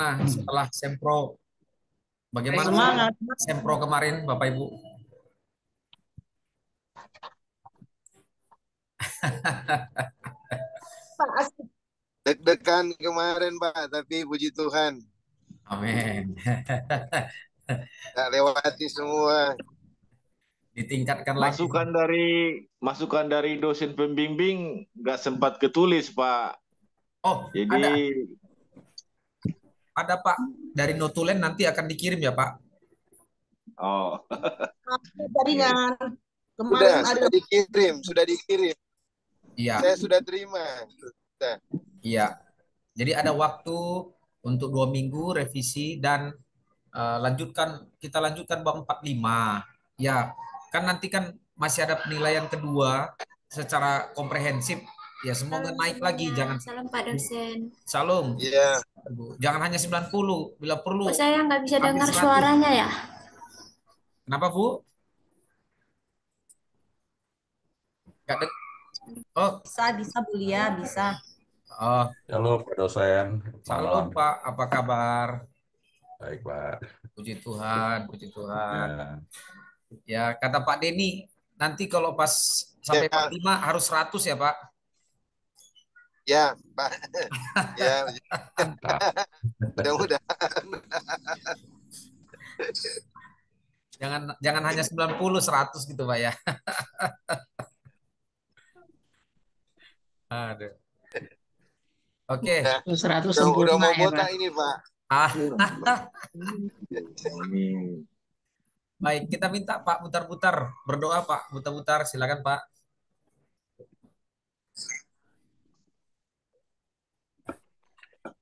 Gimana setelah Sempro? Bagaimana Semangat. Sempro kemarin, Bapak Ibu? Pak, asik. Deg-degan kemarin Pak, tapi puji Tuhan Amin. tak lewati semua. Ditingkatkan lagi. Masukan dari dosen pembimbing nggak sempat ketulis, Pak. Oh, Jadi ada Pak. Dari notulen nanti akan dikirim ya Pak. oh Jaringan Sudah, kemarin ada. sudah dikirim. Iya, Saya sudah terima. Sudah. iya. Jadi ada waktu untuk 2 minggu revisi dan kita lanjutkan bab 45. Ya, kan nanti kan masih ada penilaian kedua secara komprehensif. Ya, semoga Salam naik lagi. semuanya. Jangan Salam Pak dosen. Salam. Iya. Jangan hanya 90, bila perlu Kok saya nggak bisa hampir dengar 100. suaranya ya? Kenapa, Bu? Nggak deng- Oh, Bisa Bulia, bisa. oh, Halo Pak dosen, salam malam. Pak. Apa kabar? Baik Pak. Puji Tuhan, puji Tuhan. Ya, Ya, kata Pak Denny, nanti kalau pas sampai Ya, 45 harus 100 ya, Pak. ya Pak. Ya, mantap. mudah-mudahan. Jangan jangan hanya 90, 100 gitu, Pak ya. Aduh. Oke. Ya, 100 udah sempurna mau ya, botak Pak. ini Pak. Ah, ini baik, kita minta Pak Butar-Butar berdoa, Pak. Butar-Butar, silakan, Pak.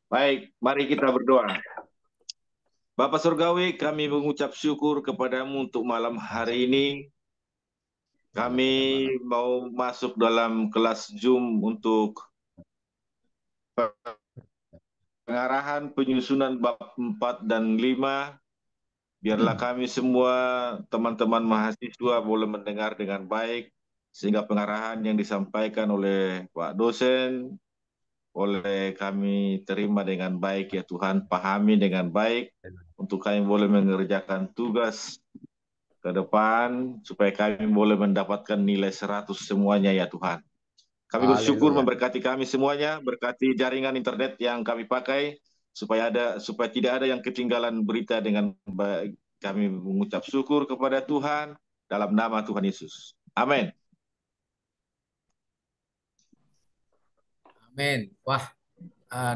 baik. Mari kita berdoa. Bapak Surgawi, kami mengucap syukur kepadamu untuk malam hari ini. Kami mau masuk dalam kelas Zoom untuk pengarahan penyusunan bab 4 dan 5. Biarlah kami semua teman-teman mahasiswa boleh mendengar dengan baik, sehingga pengarahan yang disampaikan oleh Pak dosen, oleh kami terima dengan baik ya Tuhan, pahami dengan baik, untuk kami boleh mengerjakan tugas ke depan, supaya kami boleh mendapatkan nilai 100 semuanya ya Tuhan. Kami bersyukur Haleluya. memberkati kami semuanya, berkati jaringan internet yang kami pakai, supaya tidak ada yang ketinggalan berita dengan baik. Kami mengucap syukur kepada Tuhan dalam nama Tuhan Yesus. Amin. Amin. Wah,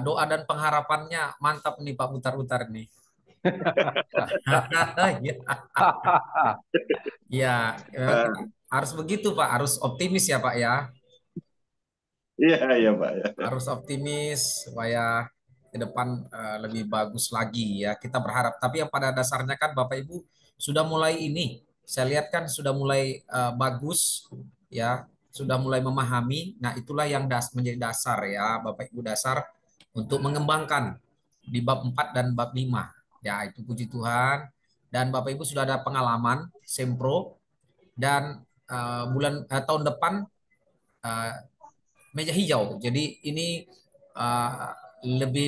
doa dan pengharapannya mantap nih Pak Butar-Butar nih. Ya, ya, memang kita harus begitu Pak, harus optimis ya Pak ya. Iya, iya Pak. Ya. Harus optimis supaya ke depan lebih bagus lagi ya. Kita berharap. Tapi yang pada dasarnya kan Bapak Ibu sudah mulai ini. Saya lihat kan sudah mulai bagus ya, sudah mulai memahami. Nah, itulah yang menjadi dasar ya, Bapak Ibu, dasar untuk mengembangkan di bab 4 dan bab 5. Ya, itu puji Tuhan. Dan Bapak Ibu sudah ada pengalaman Sempro dan tahun depan eh, meja hijau. Jadi ini uh,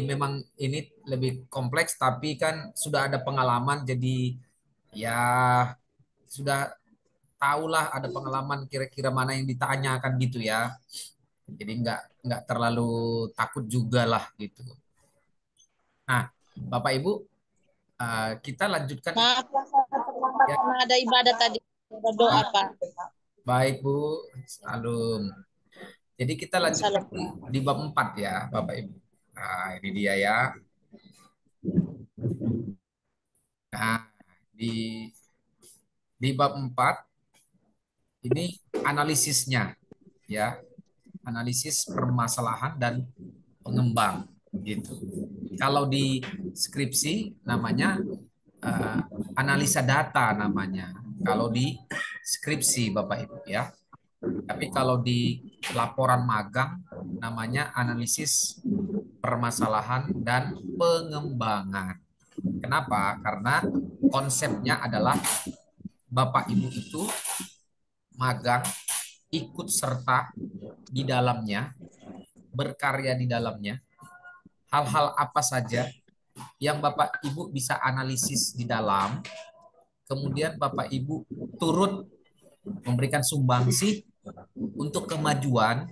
memang ini lebih kompleks, tapi kan sudah ada pengalaman, jadi ya sudah tahulah, ada pengalaman kira-kira mana yang ditanyakan gitu ya. Jadi nggak terlalu takut juga lah gitu. Nah, Bapak Ibu, kita lanjutkan Maaf, Pak, saya terlambat ya. karena ada ibadah tadi. Berdoa, Pak. Baik Bu, salam. Jadi kita lanjutkan Salam. di bab 4 ya, Bapak Ibu. Nah, ini dia ya. Nah, di bab 4 ini analisisnya ya, analisis permasalahan dan pengembang gitu. Kalau di skripsi namanya analisa data namanya. Kalau di skripsi Bapak Ibu ya. Tapi kalau di laporan magang namanya analisis permasalahan dan pengembangan. Kenapa? Karena konsepnya adalah Bapak Ibu itu magang, ikut serta di dalamnya, berkarya di dalamnya, hal-hal apa saja yang Bapak Ibu bisa analisis di dalam, kemudian Bapak Ibu turut memberikan sumbangsih untuk kemajuan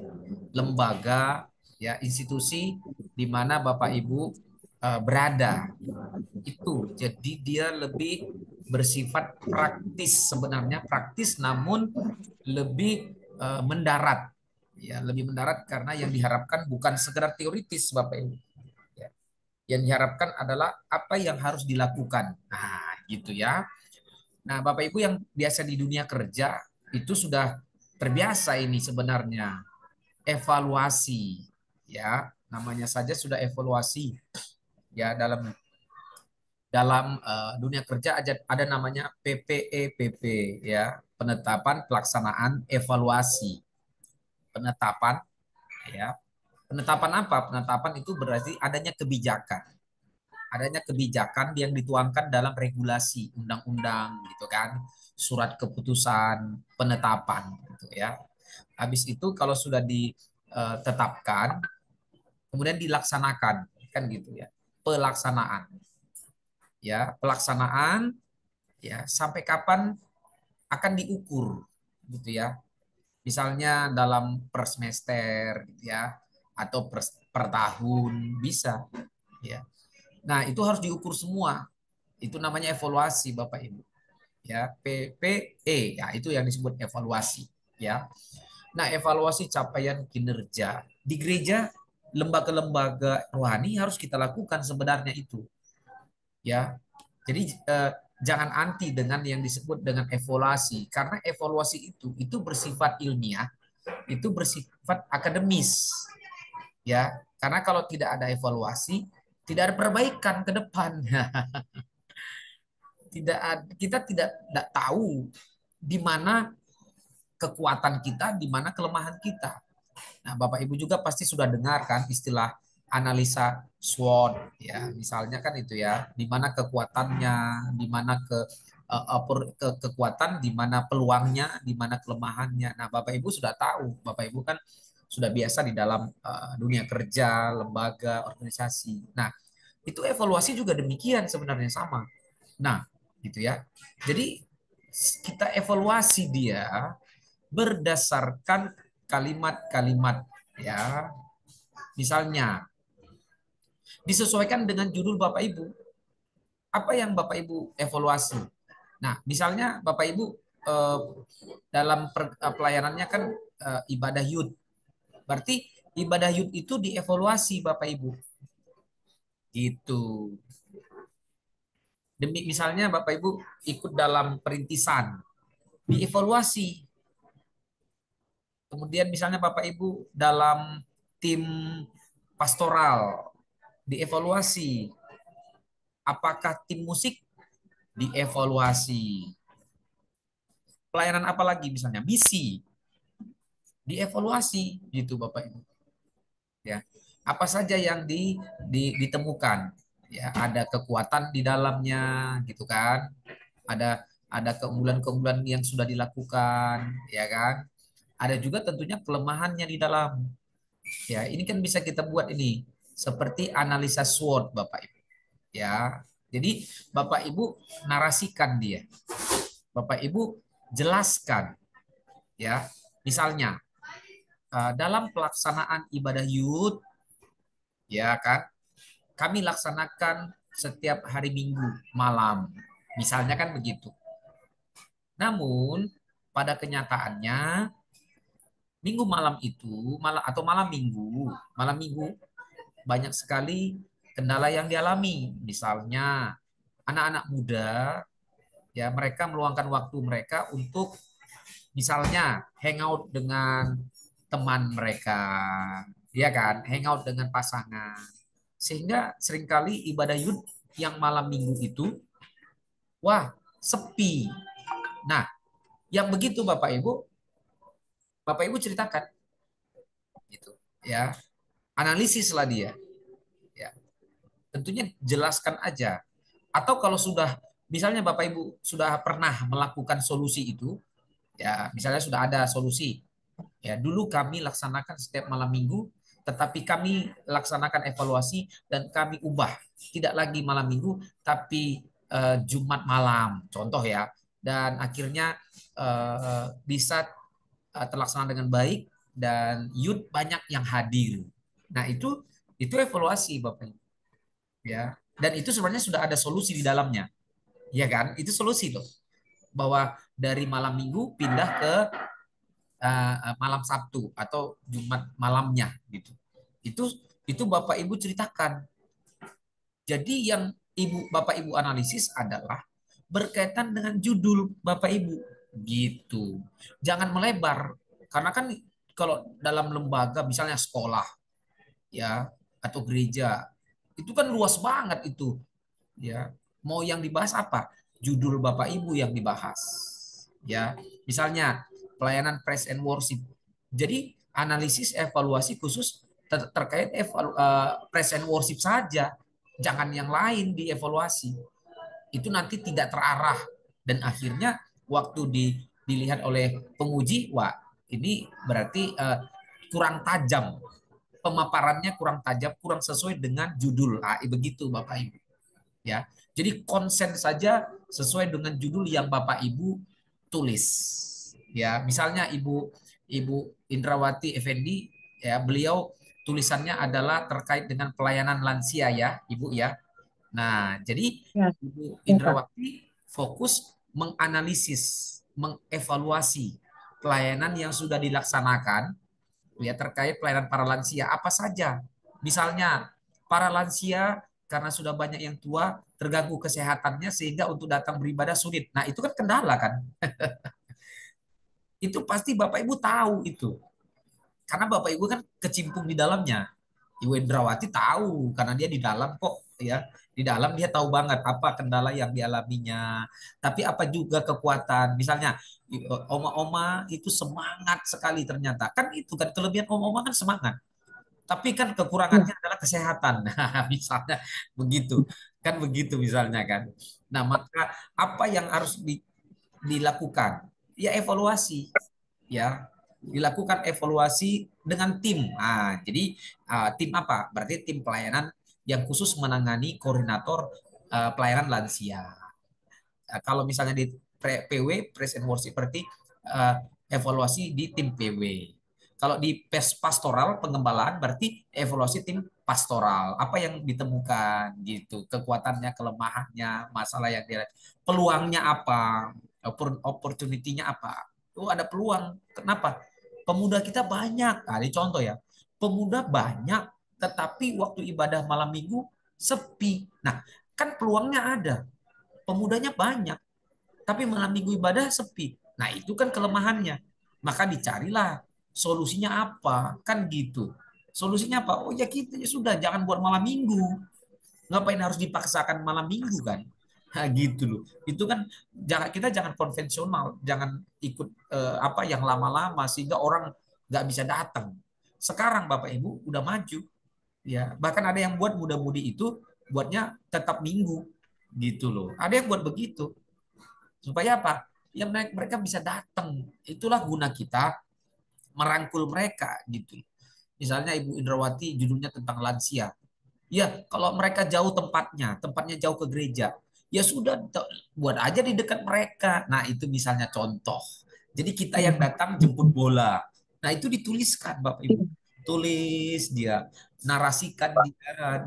lembaga, ya, institusi di mana Bapak Ibu berada. Itu jadi dia lebih bersifat praktis, sebenarnya praktis namun lebih mendarat, ya, lebih mendarat karena yang diharapkan bukan sekedar teoritis Bapak Ibu, ya. Yang diharapkan adalah apa yang harus dilakukan, nah gitu ya. Nah Bapak Ibu yang biasa di dunia kerja itu sudah terbiasa ini sebenarnya evaluasi, ya, namanya saja sudah evaluasi, ya. Dalam dunia kerja ada namanya PPEPP, ya, penetapan pelaksanaan evaluasi. Penetapan, ya. Penetapan apa? Penetapan itu berarti adanya kebijakan. Adanya kebijakan yang dituangkan dalam regulasi, undang-undang gitu kan, surat keputusan penetapan gitu ya. Habis itu kalau sudah ditetapkan, kemudian dilaksanakan kan gitu ya. Pelaksanaan. Ya, pelaksanaan, ya, sampai kapan akan diukur gitu ya. Misalnya dalam per semester gitu ya, atau per tahun bisa, ya. Nah, itu harus diukur semua. Itu namanya evaluasi Bapak Ibu. Ya, PPE, ya, itu yang disebut evaluasi, ya. Nah, evaluasi capaian kinerja di gereja, lembaga-lembaga rohani harus kita lakukan sebenarnya itu, ya. Jadi jangan anti dengan yang disebut dengan evaluasi, karena evaluasi itu bersifat ilmiah, itu bersifat akademis, ya. Karena kalau tidak ada evaluasi, tidak ada perbaikan ke depan. Kita tidak tahu di mana kekuatan kita, di mana kelemahan kita. Nah, Bapak Ibu juga pasti sudah dengar kan istilah analisa SWOT, ya. Misalnya kan itu ya, di mana kekuatannya, di mana kekuatan, di mana peluangnya, di mana kelemahannya. Nah, Bapak Ibu sudah tahu. Bapak Ibu kan sudah biasa di dalam dunia kerja, lembaga, organisasi. Nah, itu evaluasi juga demikian sebenarnya sama. Nah, gitu ya. Jadi kita evaluasi dia berdasarkan kalimat-kalimat, ya. Misalnya disesuaikan dengan judul Bapak Ibu. Apa yang Bapak Ibu evaluasi? Nah, misalnya Bapak Ibu dalam pelayanannya kan ibadah youth. Berarti ibadah youth itu dievaluasi Bapak Ibu. Gitu. Demi misalnya Bapak Ibu ikut dalam perintisan, dievaluasi. Kemudian misalnya Bapak Ibu dalam tim pastoral, dievaluasi. Apakah tim musik, dievaluasi. Pelayanan apa lagi misalnya? Misi, dievaluasi gitu Bapak Ibu. Ya. Apa saja yang ditemukan? Ya, ada kekuatan di dalamnya gitu kan. Ada keunggulan-keunggulan yang sudah dilakukan, ya kan? Ada juga tentunya kelemahannya di dalam. Ya, ini kan bisa kita buat ini seperti analisa SWOT Bapak Ibu. Ya. Jadi Bapak Ibu narasikan dia. Bapak Ibu jelaskan, ya. Misalnya dalam pelaksanaan ibadah youth, ya kan, kami laksanakan setiap hari Minggu malam. Misalnya kan begitu. Namun pada kenyataannya Minggu malam itu atau malam Minggu banyak sekali kendala yang dialami. Misalnya anak-anak muda, ya, mereka meluangkan waktu mereka untuk misalnya hangout dengan teman mereka, ya kan, hangout dengan pasangan, sehingga seringkali ibadah youth yang malam minggu itu, wah, sepi. Nah, yang begitu Bapak Ibu ceritakan, gitu, ya, analisislah dia, ya, tentunya jelaskan aja. Atau kalau sudah, misalnya Bapak Ibu sudah pernah melakukan solusi itu, ya, misalnya sudah ada solusi, ya, dulu kami laksanakan setiap malam minggu tetapi kami laksanakan evaluasi dan kami ubah. Tidak lagi malam minggu, tapi Jumat malam, contoh ya. Dan akhirnya bisa terlaksana dengan baik dan youth banyak yang hadir. Nah, itu evaluasi Bapak Ibu, ya. Dan itu sebenarnya sudah ada solusi di dalamnya. Ya kan? Itu solusi loh. Bahwa dari malam minggu pindah ke malam Sabtu atau Jumat malamnya gitu. Itu itu Bapak Ibu ceritakan. Jadi yang Bapak Ibu analisis adalah berkaitan dengan judul Bapak Ibu gitu. Jangan melebar karena kan kalau dalam lembaga misalnya sekolah ya atau gereja itu kan luas banget itu ya. Mau yang dibahas apa? Judul Bapak Ibu yang dibahas. Ya, misalnya pelayanan praise and worship. Jadi analisis evaluasi khusus terkait praise and worship saja. Jangan yang lain dievaluasi. Itu nanti tidak terarah dan akhirnya waktu dilihat oleh penguji, wah ini berarti kurang tajam. Pemaparannya kurang tajam, kurang sesuai dengan judul. Begitu Bapak Ibu. Ya. Jadi konsen saja sesuai dengan judul yang Bapak Ibu tulis. Ya, misalnya Ibu Indrawati Effendi ya, beliau tulisannya adalah terkait dengan pelayanan lansia ya, Ibu ya. Nah, jadi Ya, Ibu ya, Pak. Indrawati fokus menganalisis, mengevaluasi pelayanan yang sudah dilaksanakan ya terkait pelayanan para lansia apa saja. Misalnya para lansia karena sudah banyak yang tua terganggu kesehatannya sehingga untuk datang beribadah sulit. Nah, itu kan kendala kan? Itu pasti Bapak Ibu tahu itu. Karena Bapak Ibu kan kecimpung di dalamnya. Ibu Indrawati tahu karena dia di dalam kok ya. Di dalam dia tahu banget apa kendala yang dialaminya. Tapi apa juga kekuatan. Misalnya oma-oma itu semangat sekali ternyata. Kan itu kan kelebihan oma-oma kan semangat. Tapi kan Ya, kekurangannya adalah kesehatan. Nah, misalnya begitu. Kan begitu misalnya kan. Nah, maka apa yang harus dilakukan? Ya evaluasi. Ya, dilakukan evaluasi dengan tim. Nah, jadi tim apa? Berarti tim pelayanan yang khusus menangani koordinator pelayanan lansia. Kalau misalnya di PW, Praise and Worship, berarti uh, evaluasi di tim PW. Kalau di pastoral pengembalaan berarti evaluasi tim pastoral. Apa yang ditemukan gitu, kekuatannya, kelemahannya, masalah yang dia, peluangnya apa, opportunity-nya apa. Oh, ada peluang. Kenapa? Pemuda kita banyak. Nah, ini contoh ya. Pemuda banyak, tetapi waktu ibadah malam minggu sepi. Nah, kan peluangnya ada. Pemudanya banyak, tapi malam minggu ibadah sepi. Nah, itu kan kelemahannya. Maka dicarilah solusinya apa, kan gitu. Solusinya apa? Oh ya kita ya sudah jangan buat malam minggu. Ngapain harus dipaksakan malam minggu kan? Nah, gitu loh. Itu kan kita jangan konvensional, jangan ikut apa yang lama-lama sehingga orang nggak bisa datang. Sekarang Bapak Ibu udah maju, ya. Bahkan ada yang buat muda-mudi itu buatnya tetap minggu, gitu loh. Ada yang buat begitu. Supaya apa? Ya mereka bisa datang. Itulah guna kita merangkul mereka gitu. Misalnya Ibu Indrawati judulnya tentang lansia. Ya, kalau mereka jauh tempatnya jauh ke gereja. Ya sudah buat aja di dekat mereka. Nah, itu misalnya contoh. Jadi kita yang datang jemput bola. Nah, itu dituliskan Bapak Ibu. Tulis dia, narasikan dia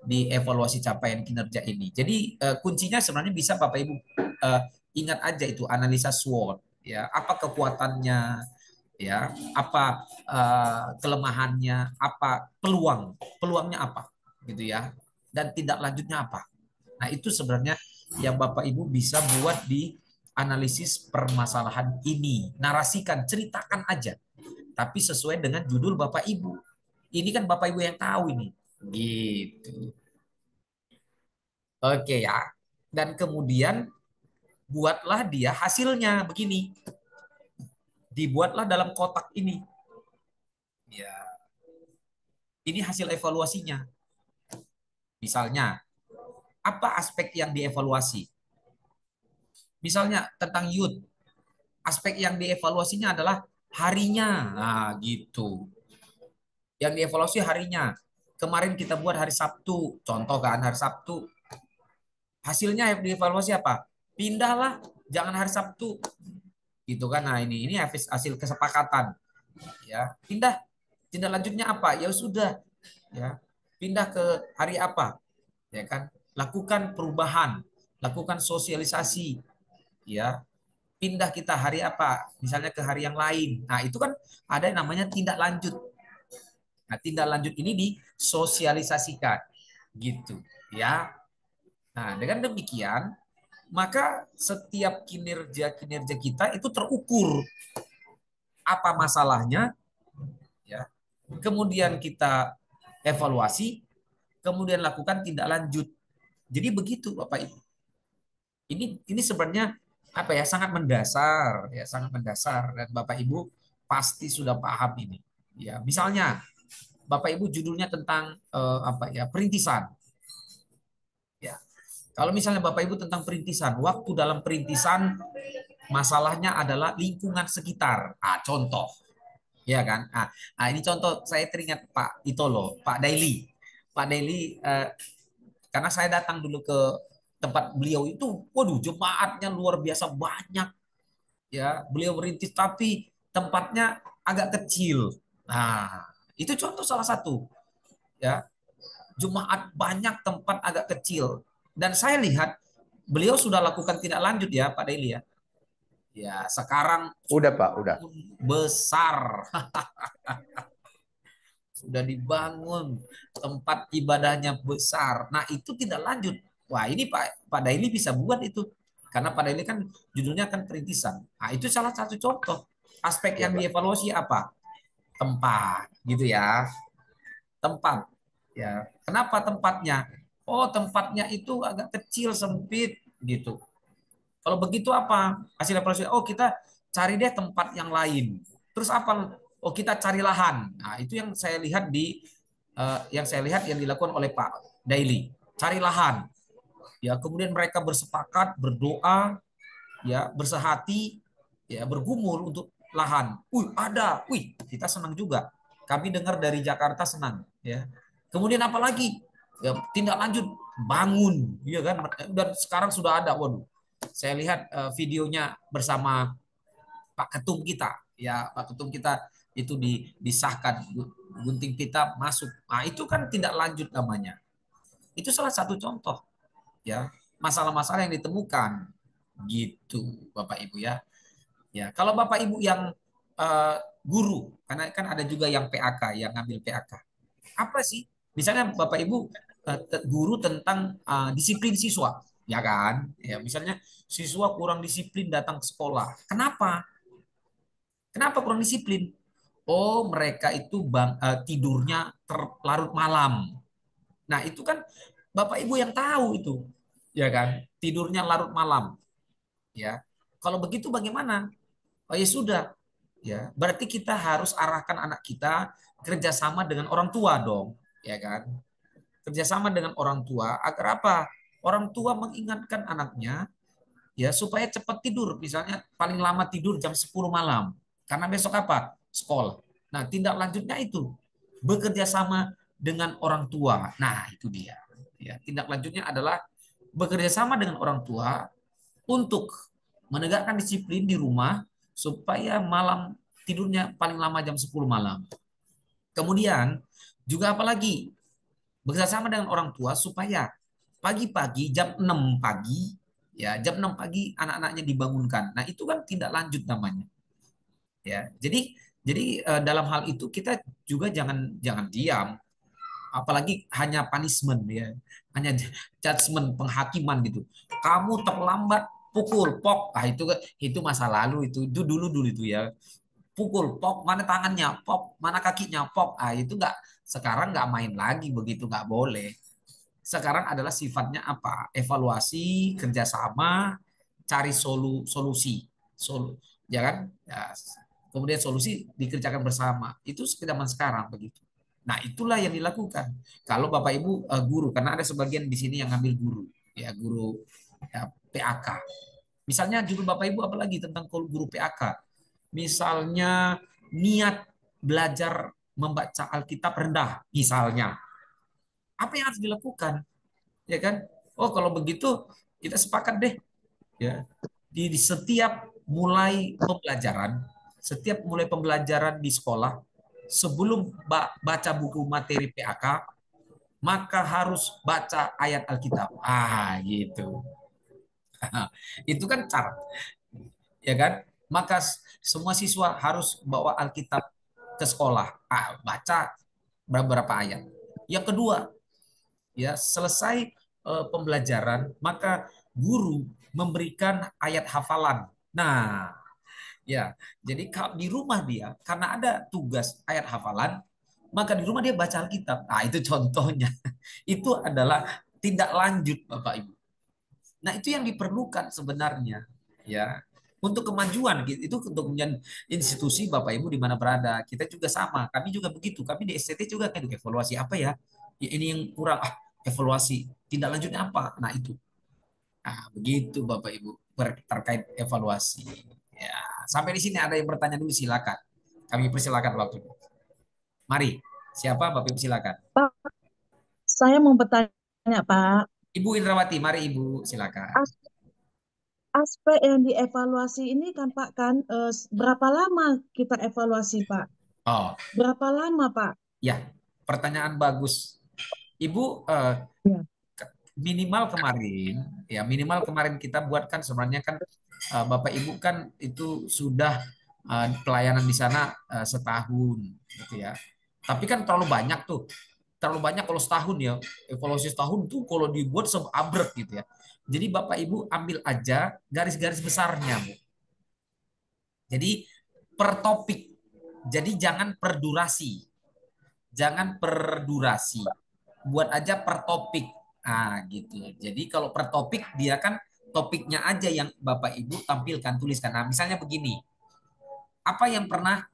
di evaluasi capaian kinerja ini. Jadi kuncinya sebenarnya bisa Bapak Ibu ingat aja itu analisa SWOT ya, apa kekuatannya ya, apa kelemahannya, apa peluangnya apa gitu ya, dan tindak lanjutnya apa. Nah, itu sebenarnya yang Bapak Ibu bisa buat di analisis permasalahan ini. Narasikan, ceritakan aja. Tapi sesuai dengan judul Bapak Ibu. Ini kan Bapak Ibu yang tahu ini. Gitu. Oke ya. Dan kemudian buatlah dia hasilnya begini. Dibuatlah dalam kotak ini. Ya, ini hasil evaluasinya. Misalnya, apa aspek yang dievaluasi? Misalnya tentang youth, aspek yang dievaluasinya adalah harinya. Nah, gitu. Yang dievaluasi harinya. Kemarin kita buat hari Sabtu, contoh kan hari Sabtu. Hasilnya yang dievaluasi apa? Pindahlah, jangan hari Sabtu. Gitu kan. Nah, ini hasil kesepakatan, ya. Pindah. Tindak lanjutnya apa? Ya sudah, ya. Pindah ke hari apa? Ya kan? Lakukan perubahan, lakukan sosialisasi, ya. Pindah kita hari apa? Misalnya ke hari yang lain. Nah, itu kan ada yang namanya tindak lanjut. Nah, tindak lanjut ini disosialisasikan, gitu, ya. Nah, dengan demikian, maka setiap kinerja-kinerja kita itu terukur apa masalahnya, ya. Kemudian kita evaluasi, kemudian lakukan tindak lanjut. Jadi begitu, Bapak Ibu. Ini sebenarnya apa ya, sangat mendasar, ya, sangat mendasar, dan Bapak Ibu pasti sudah paham ini. Ya, misalnya Bapak Ibu judulnya tentang apa ya, perintisan. Ya. Kalau misalnya Bapak Ibu tentang perintisan, waktu dalam perintisan masalahnya adalah lingkungan sekitar. Contoh, ya kan? Ini contoh saya teringat Pak Itolo, Pak Daily. Pak Daily, karena saya datang dulu ke tempat beliau itu, waduh, jemaatnya luar biasa banyak. Ya, beliau merintis tapi tempatnya agak kecil. Nah, itu contoh salah satu. Ya, jemaat banyak, tempat agak kecil. Dan saya lihat beliau sudah lakukan tindak lanjut ya, Pak Daily ya. Ya, sekarang Udah Pak, udah. besar. Sudah dibangun, tempat ibadahnya besar. Nah, itu tidak lanjut. Wah, ini Pak Daily bisa buat itu. Karena Pak Daily kan judulnya kan perintisan. Nah, itu salah satu contoh. Aspek Ya, yang Pak. dievaluasi apa? Tempat, gitu ya. Tempat. Ya. Kenapa tempatnya? Oh, tempatnya itu agak kecil, sempit, gitu. Kalau begitu apa? Hasil evaluasi, oh kita cari deh tempat yang lain. Terus apa? Oh kita cari lahan. Nah itu yang saya lihat yang dilakukan oleh Pak Daily. Cari lahan. Ya kemudian mereka bersepakat, berdoa, ya bersehati, ya bergumul untuk lahan. Ada. Kita senang juga. Kami dengar dari Jakarta senang. Ya. Kemudian apa lagi? Ya, tindak lanjut bangun, ya kan? Dan sekarang sudah ada. Waduh, saya lihat videonya bersama Pak Ketum kita, ya Pak Ketum kita itu disahkan, gunting pita masuk. Nah itu kan tindak lanjut namanya. Itu salah satu contoh, ya masalah-masalah yang ditemukan, gitu Bapak Ibu ya. Ya kalau Bapak Ibu yang guru, karena kan ada juga yang PAK, yang ngambil PAK. Apa sih? Misalnya Bapak Ibu guru tentang disiplin siswa, ya kan? Ya, misalnya siswa kurang disiplin datang ke sekolah. Kenapa? Kenapa kurang disiplin? Oh, mereka itu tidurnya terlarut malam. Nah, itu kan Bapak Ibu yang tahu itu. Ya kan? Tidurnya larut malam, ya. Kalau begitu bagaimana? Oh ya sudah, ya. Berarti kita harus arahkan anak kita kerjasama dengan orang tua dong, ya kan? Kerjasama dengan orang tua agar apa? Orang tua mengingatkan anaknya ya supaya cepat tidur, misalnya paling lama tidur jam 10 malam. Karena besok apa? Sekolah. Nah, tindak lanjutnya itu bekerja sama dengan orang tua. Nah, itu dia. Ya, tindak lanjutnya adalah bekerja sama dengan orang tua untuk menegakkan disiplin di rumah supaya malam tidurnya paling lama jam 10 malam. Kemudian juga apalagi bekerjasama dengan orang tua supaya pagi-pagi jam 6 pagi, ya jam 6 pagi anak-anaknya dibangunkan. Nah, itu kan tindak lanjut namanya. Ya. Jadi dalam hal itu kita juga jangan jangan diam, apalagi hanya punishment ya. Hanya judgment, penghakiman gitu. Kamu terlambat, pukul pok. Itu masa lalu itu dulu-dulu itu ya. Pukul pok, mana tangannya pok, mana kakinya pok. Itu nggak, sekarang nggak main lagi begitu, nggak boleh. Sekarang adalah sifatnya apa? Evaluasi, kerjasama, cari solusi, ya kan? Ya, kemudian solusi dikerjakan bersama. Itu zaman sekarang begitu. Nah, itulah yang dilakukan. Kalau Bapak Ibu guru, karena ada sebagian di sini yang ngambil guru, ya guru ya, PAK. Misalnya judul Bapak Ibu apalagi tentang guru PAK. Misalnya niat belajar membaca Alkitab rendah, misalnya. Apa yang harus dilakukan? Ya kan? Oh, kalau begitu kita sepakat deh, ya. Di setiap setiap mulai pembelajaran di sekolah, sebelum baca buku materi PAK, maka harus baca ayat Alkitab. Ah, gitu. Itu kan cara, ya kan? Maka semua siswa harus bawa Alkitab ke sekolah. Ah, baca beberapa ayat. Yang kedua, ya, selesai pembelajaran, maka guru memberikan ayat hafalan. Nah, ya, jadi di rumah dia karena ada tugas ayat hafalan, maka di rumah dia baca Alkitab. Nah, itu contohnya. Itu adalah tindak lanjut Bapak Ibu. Nah, itu yang diperlukan sebenarnya, ya. Untuk kemajuan gitu, itu untuk kemudian institusi Bapak Ibu di mana berada. Kita juga sama, kami juga begitu. Kami di STT juga kan evaluasi apa ya? Ya, ini yang kurang, evaluasi. Tindak lanjutnya apa? Nah, itu. Nah, begitu Bapak Ibu terkait evaluasi. Ya, sampai di sini ada yang bertanya dulu, silakan. Kami persilakan waktu. Mari, siapa Bapak Ibu silakan. Pak, saya mau bertanya, Pak. Ibu Indrawati, mari Ibu silakan. As- Aspek yang dievaluasi ini kan, Pak, kan berapa lama kita evaluasi, Pak? Oh, Berapa lama, Pak? ya, pertanyaan bagus. Ibu, Ya. minimal kemarin kita buatkan sebenarnya kan Bapak Ibu kan itu sudah pelayanan di sana setahun, gitu ya. Tapi kan terlalu banyak kalau setahun ya, evaluasi setahun tuh kalau dibuat seabrek gitu ya. Jadi Bapak Ibu ambil aja garis-garis besarnya, Bu. Jadi per topik. Jadi jangan per durasi. Jangan per durasi. Buat aja per topik. Ah, gitu. Jadi kalau per topik dia kan topiknya aja yang Bapak Ibu tampilkan, tuliskan. Nah, misalnya begini. Apa yang pernah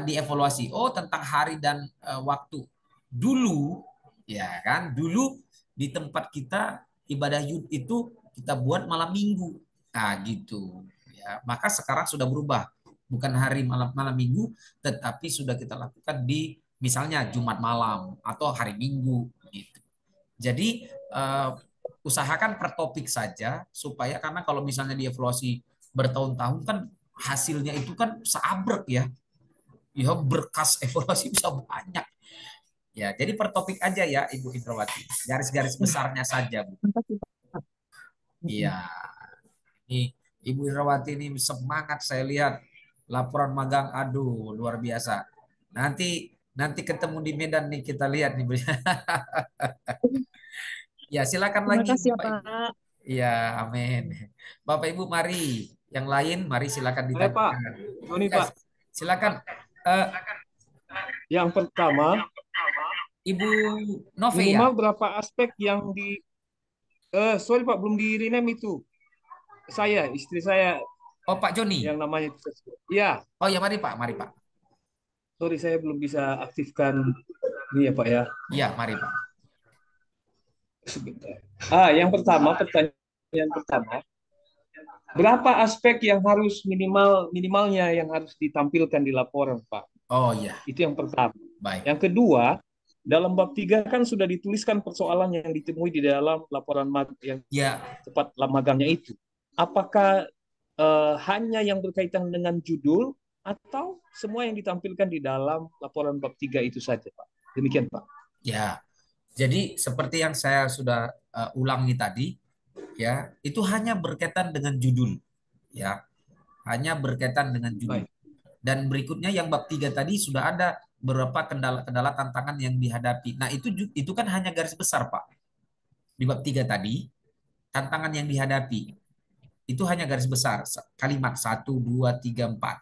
dievaluasi? Oh, tentang hari dan waktu. Dulu, ya kan? Dulu di tempat kita ibadah Yud itu kita buat malam Minggu. Nah, gitu. Ya, maka sekarang sudah berubah. Bukan hari malam Minggu, tetapi sudah kita lakukan di misalnya Jumat malam atau hari Minggu gitu. Jadi usahakan per topik saja supaya karena kalau misalnya dievaluasi bertahun-tahun kan hasilnya itu kan seabrek ya. Ya berkas evaluasi bisa banyak. Ya, jadi per topik aja ya Ibu Indrawati. Garis-garis besarnya saja, Bu. Makasih, Pak. Iya. Ini Ibu Indrawati ini semangat saya lihat. Laporan magang, aduh, luar biasa. Nanti nanti ketemu di Medan nih kita lihat nih, Bu. Ya, silakan Terima lagi kasih ya, Bapak Ibu. Pak. Iya, amin. Bapak Ibu mari. Yang lain mari silakan Saya Pak, ditanyakan. Tony Ya, Pak. silakan. Eh, Yang pertama, Ibu Nove ya. minimal berapa aspek yang sorry Pak, belum di rename itu. Saya, istri saya Oh, Pak Joni. yang namanya. Ya, Oh ya, mari Pak, mari Pak. sorry saya belum bisa aktifkan ini ya Pak ya. Iya, mari Pak. Sebentar. Yang pertama, pertanyaan pertama, berapa aspek yang harus minimalnya yang harus ditampilkan di laporan Pak? Oh iya, Itu yang pertama. baik. Yang kedua, dalam bab 3 kan sudah dituliskan persoalan yang ditemui di dalam laporan yang Ya, tepat magangnya itu. Apakah hanya yang berkaitan dengan judul atau semua yang ditampilkan di dalam laporan bab 3 itu saja, Pak? Demikian, Pak. ya. Jadi seperti yang saya sudah ulangi tadi, ya, itu hanya berkaitan dengan judul, ya, hanya berkaitan dengan judul. Baik. Dan berikutnya yang bab 3 tadi sudah ada beberapa kendala-kendala tantangan yang dihadapi. Nah, itu kan hanya garis besar, Pak. Di bab 3 tadi, tantangan yang dihadapi. Itu hanya garis besar, kalimat 1, 2, 3, 4.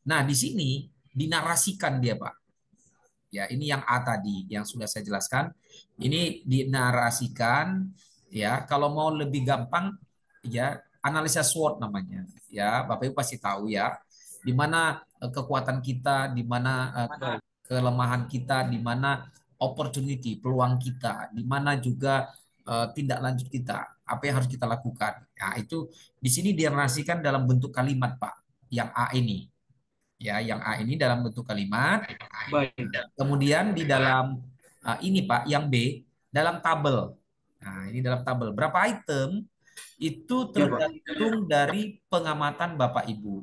Nah, di sini dinarasikan dia, Pak. Ya, ini yang A tadi yang sudah saya jelaskan. Ini dinarasikan, ya. Kalau mau lebih gampang, ya, analisa SWOT namanya. Ya, Bapak Ibu pasti tahu ya. Di mana kekuatan kita, di mana kelemahan kita, di mana opportunity, peluang kita, di mana juga tindak lanjut kita, apa yang harus kita lakukan. Nah, itu di sini dinarasikan dalam bentuk kalimat, Pak, yang A ini. Ya, yang A ini dalam bentuk kalimat. Baik. Kemudian di dalam ini Pak, yang B dalam tabel. Nah, ini dalam tabel. Berapa item itu Ya, Pak. tergantung dari pengamatan Bapak Ibu.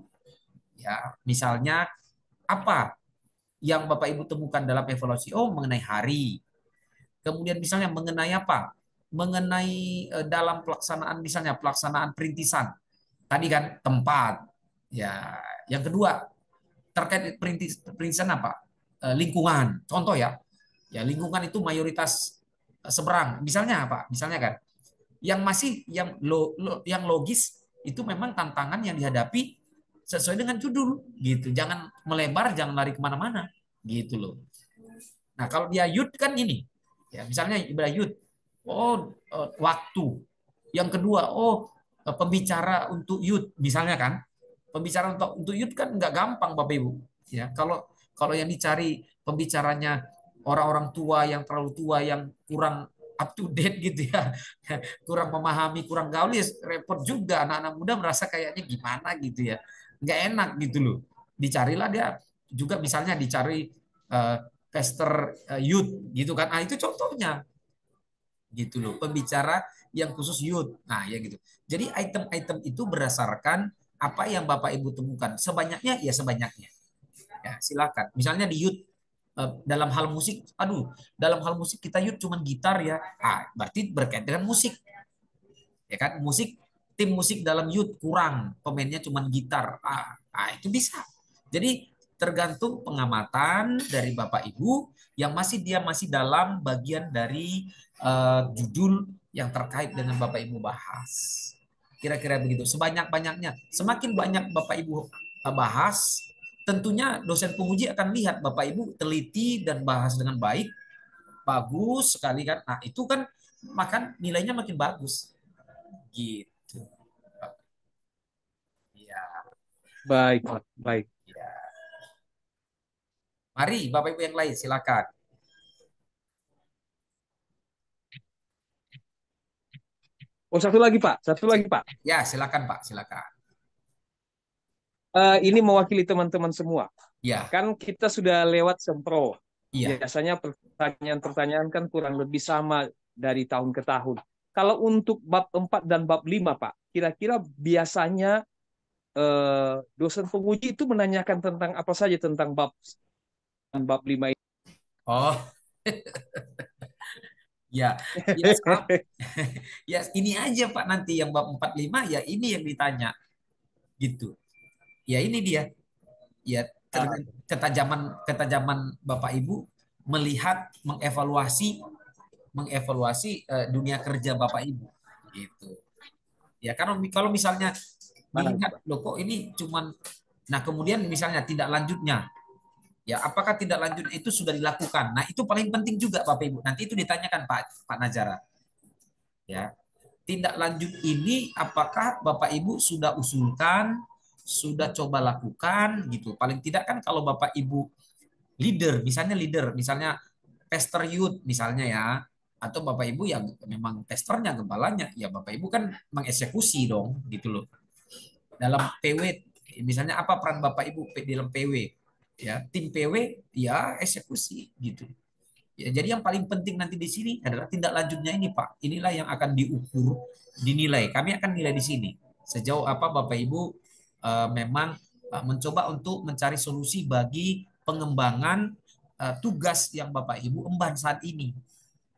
Ya, misalnya apa yang Bapak Ibu temukan dalam evaluasi? Oh, mengenai hari. Kemudian misalnya mengenai apa? Mengenai dalam pelaksanaan misalnya pelaksanaan perintisan. Tadi kan tempat. Ya, yang kedua terkait perintisan apa? Lingkungan. Contoh ya. Ya, lingkungan itu mayoritas seberang. Misalnya apa? Misalnya kan yang masih yang logis itu memang tantangan yang dihadapi sesuai dengan judul gitu. Jangan melebar, jangan lari kemana-mana gitu loh. Nah, kalau dia youth kan ini, ya misalnya ibadah youth, oh waktu. Yang kedua, oh pembicara untuk youth, misalnya kan, pembicara untuk youth kan nggak gampang Bapak Ibu. Ya, kalau kalau yang dicari pembicaranya orang-orang tua yang terlalu tua yang kurang up to date gitu ya, kurang memahami, kurang gaul, ya repot juga anak-anak muda merasa kayaknya gimana gitu ya, nggak enak gitu loh. Dicarilah dia juga misalnya dicari eh, caster youth gitu kan. Ah itu contohnya gitu loh. Pembicara yang khusus youth. Nah, ya gitu. Jadi item-item itu berdasarkan apa yang Bapak Ibu temukan. Sebanyaknya ya sebanyaknya. Ya, silakan. Misalnya di youth dalam hal musik, aduh, dalam hal musik kita youth cuman gitar ya. Ah, berarti berkaitan dengan musik. Ya kan? Tim musik dalam youth kurang, pemainnya cuman gitar. Itu bisa. Jadi tergantung pengamatan dari Bapak Ibu yang dia masih dalam bagian dari judul yang terkait dengan Bapak Ibu bahas. Kira-kira begitu. Sebanyak-banyaknya, semakin banyak Bapak Ibu bahas, tentunya dosen penguji akan lihat Bapak Ibu teliti dan bahas dengan baik, bagus sekali kan. Nah, itu kan makan nilainya makin bagus. Gitu. Ya, Baik, Pak. Baik. ya. Mari Bapak Ibu yang lain silakan. Oh, satu lagi, Pak. Satu lagi, Pak. Ya, silakan Pak, silakan. Ini mewakili teman-teman semua. Ya, Kan kita sudah lewat sempro. iya. Biasanya pertanyaan-pertanyaan kan kurang lebih sama dari tahun ke tahun. Kalau untuk bab 4 dan bab 5, Pak, kira-kira biasanya dosen penguji itu menanyakan tentang apa saja tentang bab dan bab 5 ini. Oh, ya. Ya, ya ini aja Pak nanti yang bab 45 ya ini yang ditanya gitu. Ya ini dia. Ya ketajaman ketajaman Bapak Ibu melihat mengevaluasi dunia kerja Bapak Ibu gitu. Ya kalau misalnya dilihat loh kok ini cuman, nah kemudian misalnya tidak lanjutnya, ya apakah tidak lanjut itu sudah dilakukan? Nah itu paling penting juga Bapak Ibu. Nanti itu ditanyakan Pak Najara. Ya tindak lanjut ini apakah Bapak Ibu sudah usulkan, sudah coba lakukan gitu. Paling tidak kan kalau Bapak Ibu misalnya tester youth misalnya ya, atau Bapak Ibu yang memang testernya kepalanya, ya Bapak Ibu kan mengeksekusi dong gitu loh. Dalam PW misalnya apa peran Bapak Ibu dalam PW? Ya, tim PW ya eksekusi gitu. Ya, jadi yang paling penting nanti di sini adalah tindak lanjutnya ini Pak. Inilah yang akan diukur, dinilai. Kami akan nilai di sini. Sejauh apa Bapak Ibu memang mencoba untuk mencari solusi bagi pengembangan tugas yang Bapak Ibu emban saat ini.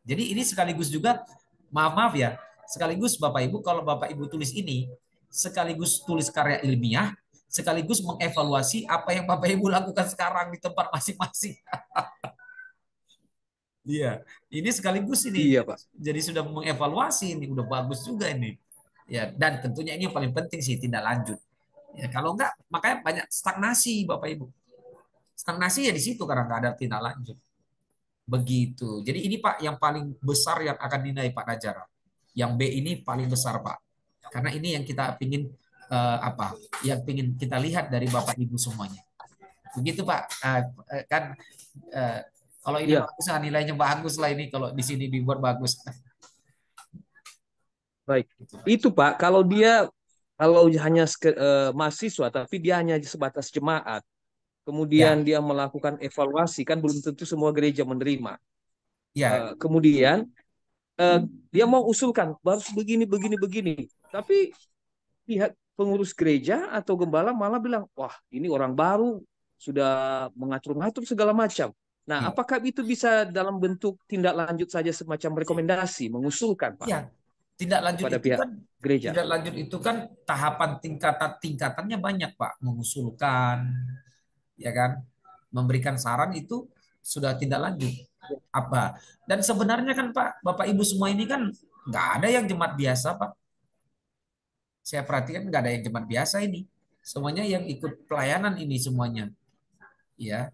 Jadi ini sekaligus juga, maaf ya, sekaligus Bapak Ibu kalau Bapak Ibu tulis ini, sekaligus tulis karya ilmiah, sekaligus mengevaluasi apa yang Bapak Ibu lakukan sekarang di tempat masing-masing. Iya, ini sekaligus ini. Iya, Pak. Jadi sudah mengevaluasi ini, udah bagus juga ini. Ya, dan tentunya ini yang paling penting sih tindak lanjut. Ya, kalau enggak, makanya banyak stagnasi Bapak Ibu. Stagnasi ya di situ karena nggak ada tindak lanjut. Begitu. Jadi ini Pak yang paling besar yang akan dinilai Pak Najara. Yang B ini paling besar Pak. Karena ini yang kita pingin apa? Yang pingin kita lihat dari Bapak Ibu semuanya. Begitu Pak. Kan kalau ini Iya. bagus, nilainya bagus lah ini kalau di sini dibuat bagus. Baik. Itu Pak, kalau hanya mahasiswa tapi dia hanya sebatas jemaat, kemudian dia melakukan evaluasi, kan belum tentu semua gereja menerima. Ya, Kemudian dia mau usulkan harus begini, begini, begini. Tapi pihak pengurus gereja atau gembala malah bilang, wah ini orang baru, sudah mengatur-ngatur segala macam. Nah, iya. apakah itu bisa dalam bentuk tindak lanjut saja semacam rekomendasi, mengusulkan, Pak, Ya, tindak lanjut kepada itu pihak kan gereja? tindak lanjut itu kan tahapan tingkatannya banyak, Pak. Mengusulkan, ya kan, memberikan saran itu sudah tindak lanjut apa. Dan sebenarnya kan Pak, Bapak Ibu semua ini kan nggak ada yang jemaat biasa, Pak. Saya perhatikan nggak ada yang jemaat biasa ini. Semuanya yang ikut pelayanan ini semuanya, ya.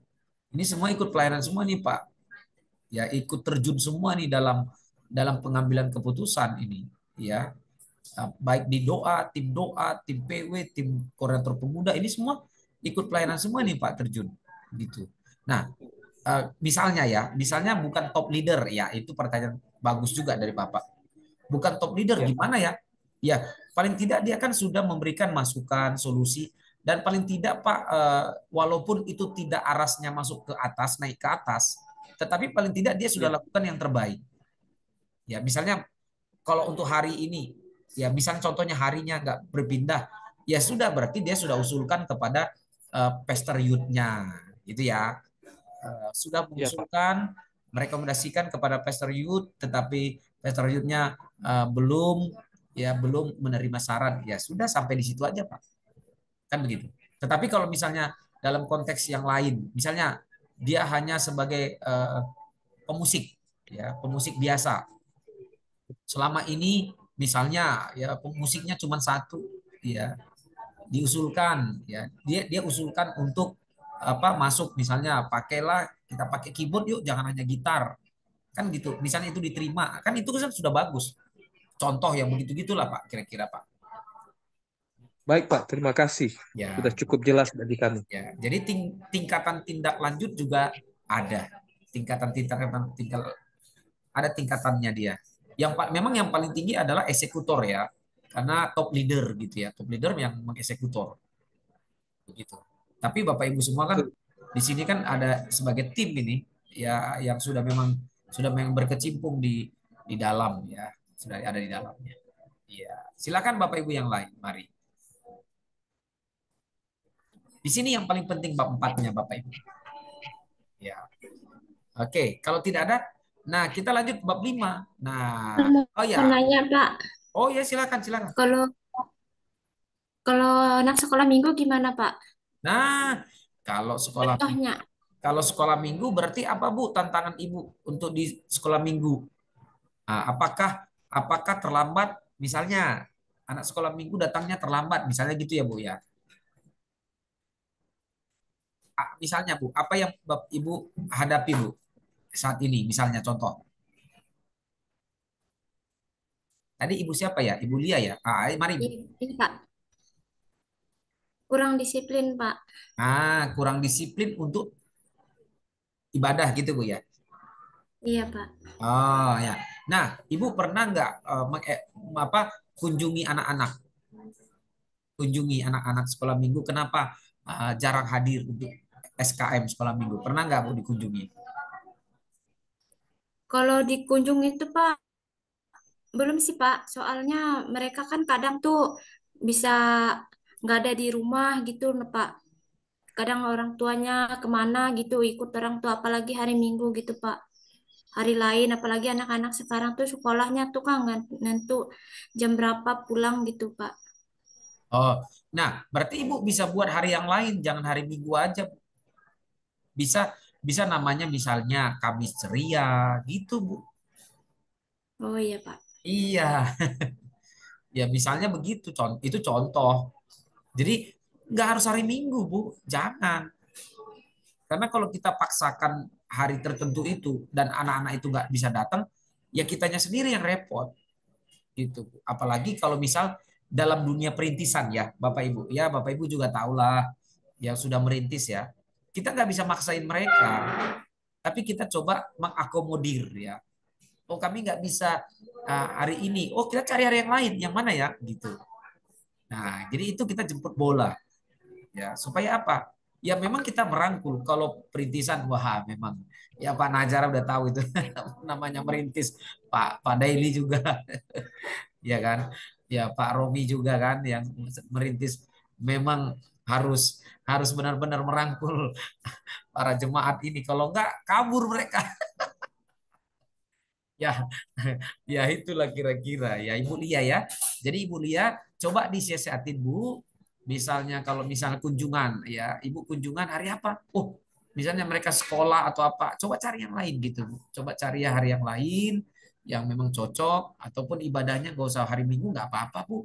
Ini semua ikut pelayanan semua nih, Pak. Ya, ikut terjun semua nih dalam dalam pengambilan keputusan ini, ya. Baik di doa, tim PW, tim koordinator pemuda, ini semua ikut pelayanan semua nih Pak terjun gitu. Nah, misalnya ya, misalnya bukan top leader ya, itu pertanyaan bagus juga dari Bapak. Bukan top leader Ya. gimana ya? Ya, paling tidak dia kan sudah memberikan masukan, solusi, dan paling tidak Pak, walaupun itu tidak arasnya masuk ke atas, naik ke atas, tetapi paling tidak dia sudah Ya. lakukan yang terbaik. Ya, misalnya kalau untuk hari ini, ya misalnya contohnya harinya nggak berpindah, ya sudah berarti dia sudah usulkan kepada pastor youth-nya, itu ya. Sudah Ya, Pak. mengusulkan, merekomendasikan kepada pastor youth, tetapi pastor youth-nya belum menerima saran, ya sudah sampai di situ aja Pak, kan begitu. Tetapi kalau misalnya dalam konteks yang lain, misalnya dia hanya sebagai pemusik, ya pemusik biasa, selama ini misalnya ya musiknya cuma satu, ya diusulkan, ya dia usulkan untuk apa masuk, misalnya pakailah kita pakai keyboard yuk, jangan hanya gitar, kan gitu, misalnya itu diterima, kan itu kan sudah bagus, contoh yang begitu gitulah Pak, kira-kira Pak. Baik, Pak. Terima kasih. Sudah Ya, cukup jelas bagi kami. ya, jadi tingkatan tindak lanjut juga ada, tingkatan ada tingkatannya dia. Memang yang paling tinggi adalah eksekutor ya, karena top leader gitu ya, top leader yang mengeksekutor begitu. Tapi Bapak Ibu semua kan di sini kan ada sebagai tim ini ya, yang sudah memang berkecimpung di dalam ya, sudah ada di dalamnya. Iya, silakan Bapak Ibu yang lain, mari. Di sini yang paling penting bab 4-nya Bapak Ibu. Ya. Oke, kalau tidak ada, nah kita lanjut bab 5. Nah, oh Mau ya. nanya, Pak, Oh ya, silakan, silakan. kalau kalau anak sekolah minggu gimana, Pak? Nah, kalau sekolah Contohnya, kalau sekolah minggu berarti apa Bu tantangan Ibu untuk di sekolah minggu? Nah, apakah terlambat, misalnya anak sekolah minggu datangnya terlambat misalnya gitu ya Bu ya. Misalnya Bu, apa yang Ibu hadapi Bu saat ini, misalnya contoh. Tadi Ibu siapa ya? Ibu Lia ya? Mari Bu. ini, Pak, kurang disiplin, Pak. Kurang disiplin untuk ibadah gitu Bu ya. Iya, Pak. Oh ya. Nah, Ibu pernah nggak kunjungi anak-anak, kunjungi anak-anak sekolah minggu? Kenapa jarang hadir untuk SKM sekolah minggu? Pernah nggak Bu dikunjungi? Kalau dikunjungi itu, Pak, belum sih, Pak. Soalnya mereka kan kadang tuh bisa nggak ada di rumah gitu, nah, Pak. Kadang orang tuanya kemana gitu, ikut orang tua, apalagi hari Minggu gitu, Pak. Hari lain, apalagi anak-anak sekarang tuh sekolahnya tuh kan nggak nentu jam berapa pulang gitu, Pak. Oh, nah berarti Ibu bisa buat hari yang lain, jangan hari Minggu aja. Bisa bisa namanya misalnya Kamis ceria gitu Bu. Oh iya, Pak. Iya, ya misalnya begitu. Itu contoh. Jadi nggak harus hari Minggu Bu, jangan. Karena kalau kita paksakan hari tertentu itu dan anak-anak itu nggak bisa datang, ya kitanya sendiri yang repot gitu. Apalagi kalau misal dalam dunia perintisan ya, Bapak Ibu. Ya Bapak Ibu juga tahulah yang sudah merintis ya. Kita nggak bisa maksain mereka, tapi kita coba mengakomodir ya. Oh kami nggak bisa hari ini. Oh kita cari hari yang lain. Yang mana ya? Gitu. Nah jadi itu kita jemput bola ya supaya apa? Ya memang kita merangkul. Kalau perintisan, wah memang ya Pak Najara udah tahu itu namanya merintis. Pak Daily juga, ya kan? Ya Pak Romi juga kan yang merintis. Memang harus harus benar-benar merangkul para jemaat ini. Kalau enggak kabur mereka. Ya, ya itulah kira-kira ya Ibu Lia ya. Jadi Ibu Lia coba disiasatin Bu. Misalnya kalau misalnya kunjungan ya, Ibu kunjungan hari apa? Oh, misalnya mereka sekolah atau apa. Coba cari yang lain gitu Bu. Coba cari hari yang lain yang memang cocok ataupun ibadahnya nggak usah hari Minggu nggak apa-apa Bu.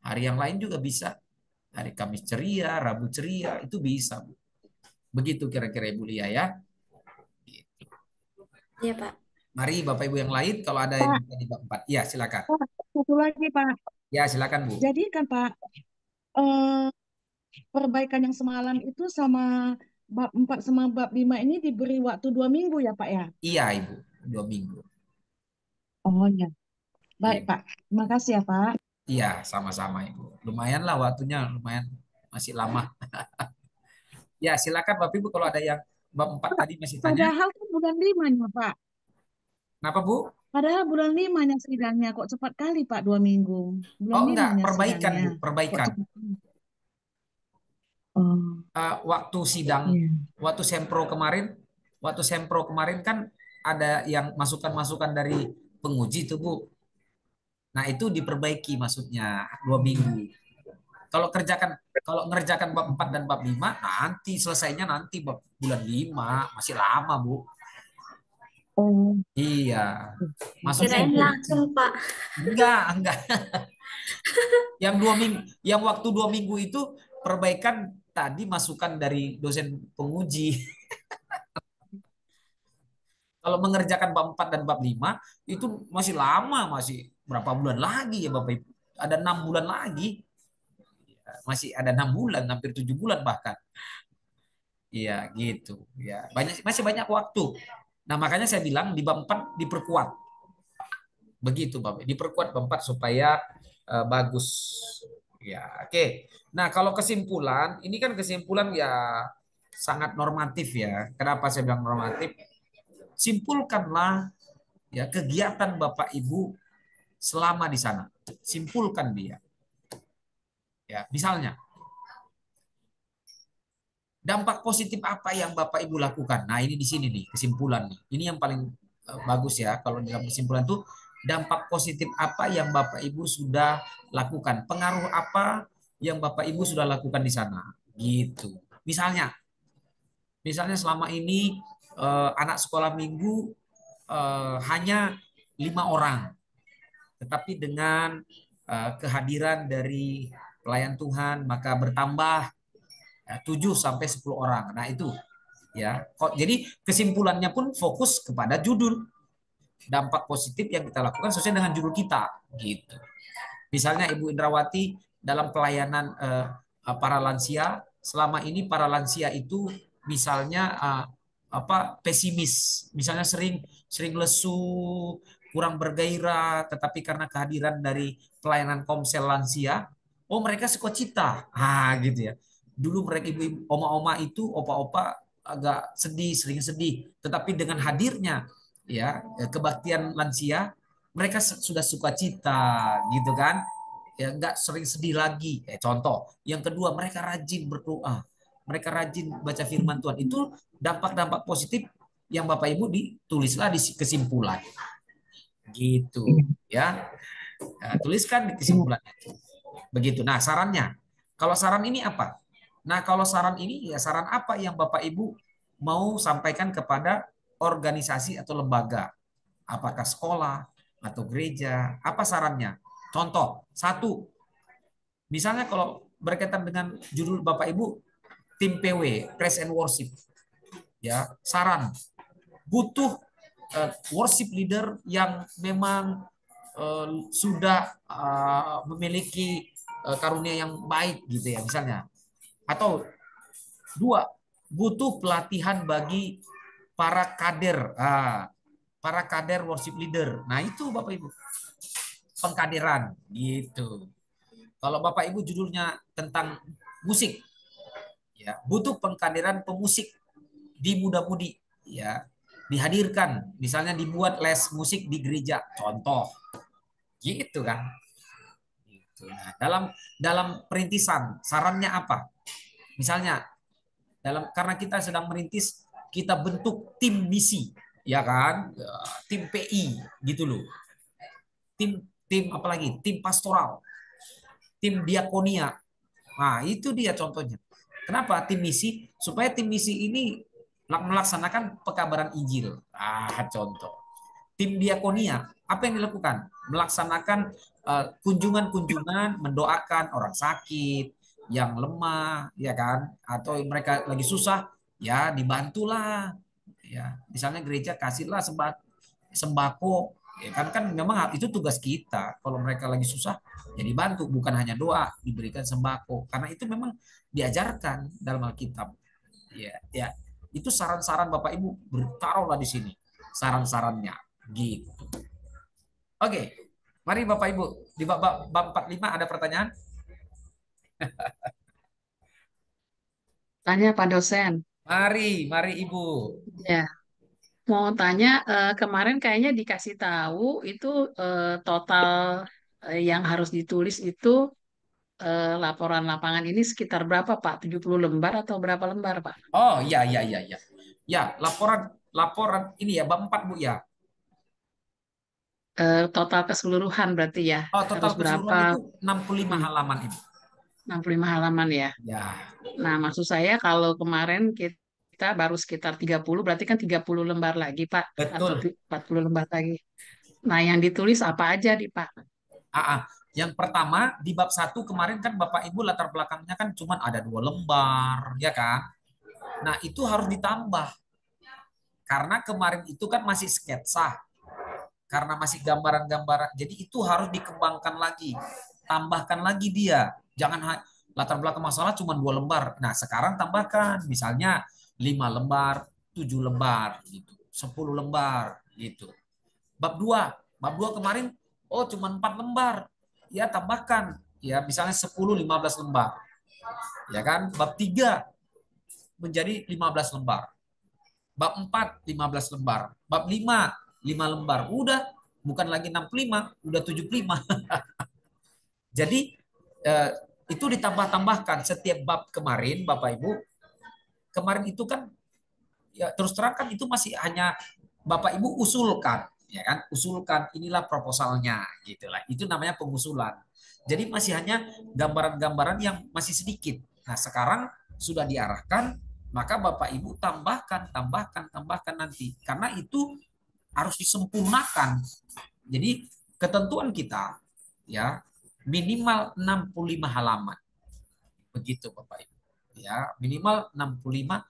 Hari yang lain juga bisa. Hari Kamis ceria, Rabu ceria itu bisa Bu. Begitu kira-kira Ibu Lia ya. Iya, Pak. Mari Bapak Ibu yang lain kalau ada yang Pak, bisa di bab 4. Ya, silakan. Pak, satu lagi Pak. Ya, silakan Bu. Jadi kan Pak, eh, perbaikan yang semalam itu sama bab 4 sama bab 5 ini diberi waktu 2 minggu ya Pak ya? Iya, Ibu. 2 minggu. Oh ya, baik Iya, Pak. Terima kasih ya Pak. iya, sama-sama Ibu. Lumayan lah waktunya, lumayan masih lama. Ya, silakan Bapak Ibu kalau ada yang bab 4 Pak, tadi masih tanya. padahal kan bulan 5-nya Pak. Kenapa Bu? Padahal bulan 5-nya sidangnya. Kok cepat kali Pak 2 minggu? Bulan Oh, enggak, 5-nya perbaikan sidangnya. Bu, Kok perbaikan. cepat kali? Oh, Waktu sidang, iya. waktu sempro kemarin kan ada yang masukan-masukan dari penguji tuh Bu. Nah, itu diperbaiki maksudnya 2 minggu. Kalau ngerjakan bab 4 dan bab 5 nanti selesainya nanti bab bulan 5 masih lama, Bu. Oh, Iya. Maksudnya Kirain itu langsung, Pak. enggak. Yang waktu 2 minggu itu perbaikan tadi masukan dari dosen penguji. Kalau mengerjakan bab 4 dan bab 5 itu masih lama, masih berapa bulan lagi ya Bapak Ibu? Ada 6 bulan lagi. Masih ada 6 bulan, hampir 7 bulan bahkan. Iya, gitu. Ya, masih banyak waktu. Nah, makanya saya bilang di bab 4 diperkuat. Begitu, Bapak. Diperkuat bab 4 supaya bagus. Ya, oke. Nah, kalau kesimpulan, ini kan kesimpulan ya sangat normatif ya. Kenapa saya bilang normatif? Simpulkanlah ya kegiatan Bapak Ibu selama di sana. Simpulkan dia. Ya, misalnya dampak positif apa yang Bapak Ibu lakukan? Nah, ini di sini nih kesimpulan nih. Ini yang paling bagus ya kalau dalam kesimpulan itu dampak positif apa yang Bapak Ibu sudah lakukan? Pengaruh apa yang Bapak Ibu sudah lakukan di sana? Gitu. Misalnya selama ini anak sekolah minggu hanya 5 orang, tetapi dengan kehadiran dari pelayan Tuhan maka bertambah 7 sampai 10 orang. Nah, itu ya. Jadi kesimpulannya pun fokus kepada judul dampak positif yang kita lakukan sesuai dengan judul kita gitu. Misalnya Ibu Indrawati dalam pelayanan para lansia, selama ini para lansia itu misalnya pesimis, misalnya sering sering lesu, kurang bergairah, tetapi karena kehadiran dari pelayanan Komsel lansia, oh mereka sukacita. Gitu ya. Dulu mereka ibu oma-oma itu, opa-opa agak sedih, sering sedih, tetapi dengan hadirnya ya kebaktian lansia, mereka sudah sukacita gitu kan, ya nggak sering sedih lagi. Contoh yang kedua, mereka rajin berdoa, mereka rajin baca firman Tuhan. Itu dampak-dampak positif yang Bapak Ibu ditulislah di kesimpulan gitu ya. Nah, tuliskan di kesimpulan begitu. Nah, sarannya, kalau saran ini apa? Nah, kalau saran ini ya saran apa yang Bapak Ibu mau sampaikan kepada organisasi atau lembaga? Apakah sekolah atau gereja? Apa sarannya? Contoh, satu, misalnya kalau berkaitan dengan judul Bapak Ibu, tim PW, Praise and Worship. Ya, saran, butuh worship leader yang memang sudah memiliki karunia yang baik gitu ya misalnya. Atau dua, butuh pelatihan bagi para kader. Para kader worship leader. Nah, itu Bapak Ibu. Pengkaderan gitu. Kalau Bapak Ibu judulnya tentang musik, ya Ya, butuh pengkaderan pemusik di muda-mudi, ya, dihadirkan, misalnya dibuat les musik di gereja, contoh, gitu kan. Gitu. Nah, dalam perintisan, sarannya apa? Misalnya, karena kita sedang merintis, kita bentuk tim misi, ya kan, tim PI, gitu loh, tim tim apalagi, tim pastoral, tim diakonia. Nah, itu dia contohnya. Kenapa tim misi? Supaya tim misi ini melaksanakan pekabaran Injil. Contoh. Tim diakonia, apa yang dilakukan? Melaksanakan kunjungan-kunjungan, mendoakan orang sakit, yang lemah, ya kan? Atau mereka lagi susah, ya dibantulah. Ya, misalnya gereja kasihlah sembako, ya kan memang itu tugas kita. Kalau mereka lagi susah, ya dibantu, bukan hanya doa, diberikan sembako. Karena itu memang diajarkan dalam Alkitab. Ya, ya. Itu saran-saran Bapak Ibu, bertaruhlah di sini saran-sarannya gitu. Oke. Mari Bapak Ibu, di bab 45 ada pertanyaan? Tanya Pak dosen. Mari Ibu. Ya, mau tanya kemarin kayaknya dikasih tahu itu total yang harus ditulis itu laporan lapangan ini sekitar berapa Pak? 70 lembar atau berapa lembar Pak? Oh, iya iya iya iya. Ya, laporan laporan ini ya bab 4 Bu ya. Total keseluruhan berarti ya. Oh, total Harus berapa? keseluruhan itu 65 halaman Ibu. 65 halaman ya. Ya, Nah, maksud saya kalau kemarin kita baru sekitar 30, berarti kan 30 lembar lagi, Pak. Atau betul. 40 lembar lagi. Nah, yang ditulis apa aja nih, Pak? Yang pertama di bab 1 kemarin kan Bapak Ibu latar belakangnya kan cuma ada 2 lembar, ya kan? Nah, itu harus ditambah. Karena kemarin itu kan masih sketsa. Karena masih gambaran-gambaran. Jadi itu harus dikembangkan lagi. Tambahkan lagi dia. Jangan latar belakang masalah cuma 2 lembar. Nah, sekarang tambahkan misalnya 5 lembar, 7 lembar gitu. 10 lembar gitu. Bab 2 kemarin cuma 4 lembar. Ya, tambahkan ya misalnya 10-15 lembar. Ya kan? Bab 3 menjadi 15 lembar. Bab 4 15 lembar. Bab 5 5 lembar. Udah bukan lagi 65, udah 75. Jadi itu ditambah-tambahkan setiap bab kemarin Bapak Ibu. Kemarin itu kan ya terus terang kan itu masih hanya Bapak Ibu usulkan, ya kan? Usulkan inilah proposalnya gitulah. Itu namanya pengusulan. Jadi masih hanya gambaran-gambaran yang masih sedikit. Nah, sekarang sudah diarahkan, maka Bapak Ibu tambahkan nanti. Karena itu harus disempurnakan. Jadi ketentuan kita ya minimal 65 halaman. Begitu Bapak Ibu. Ya, minimal 65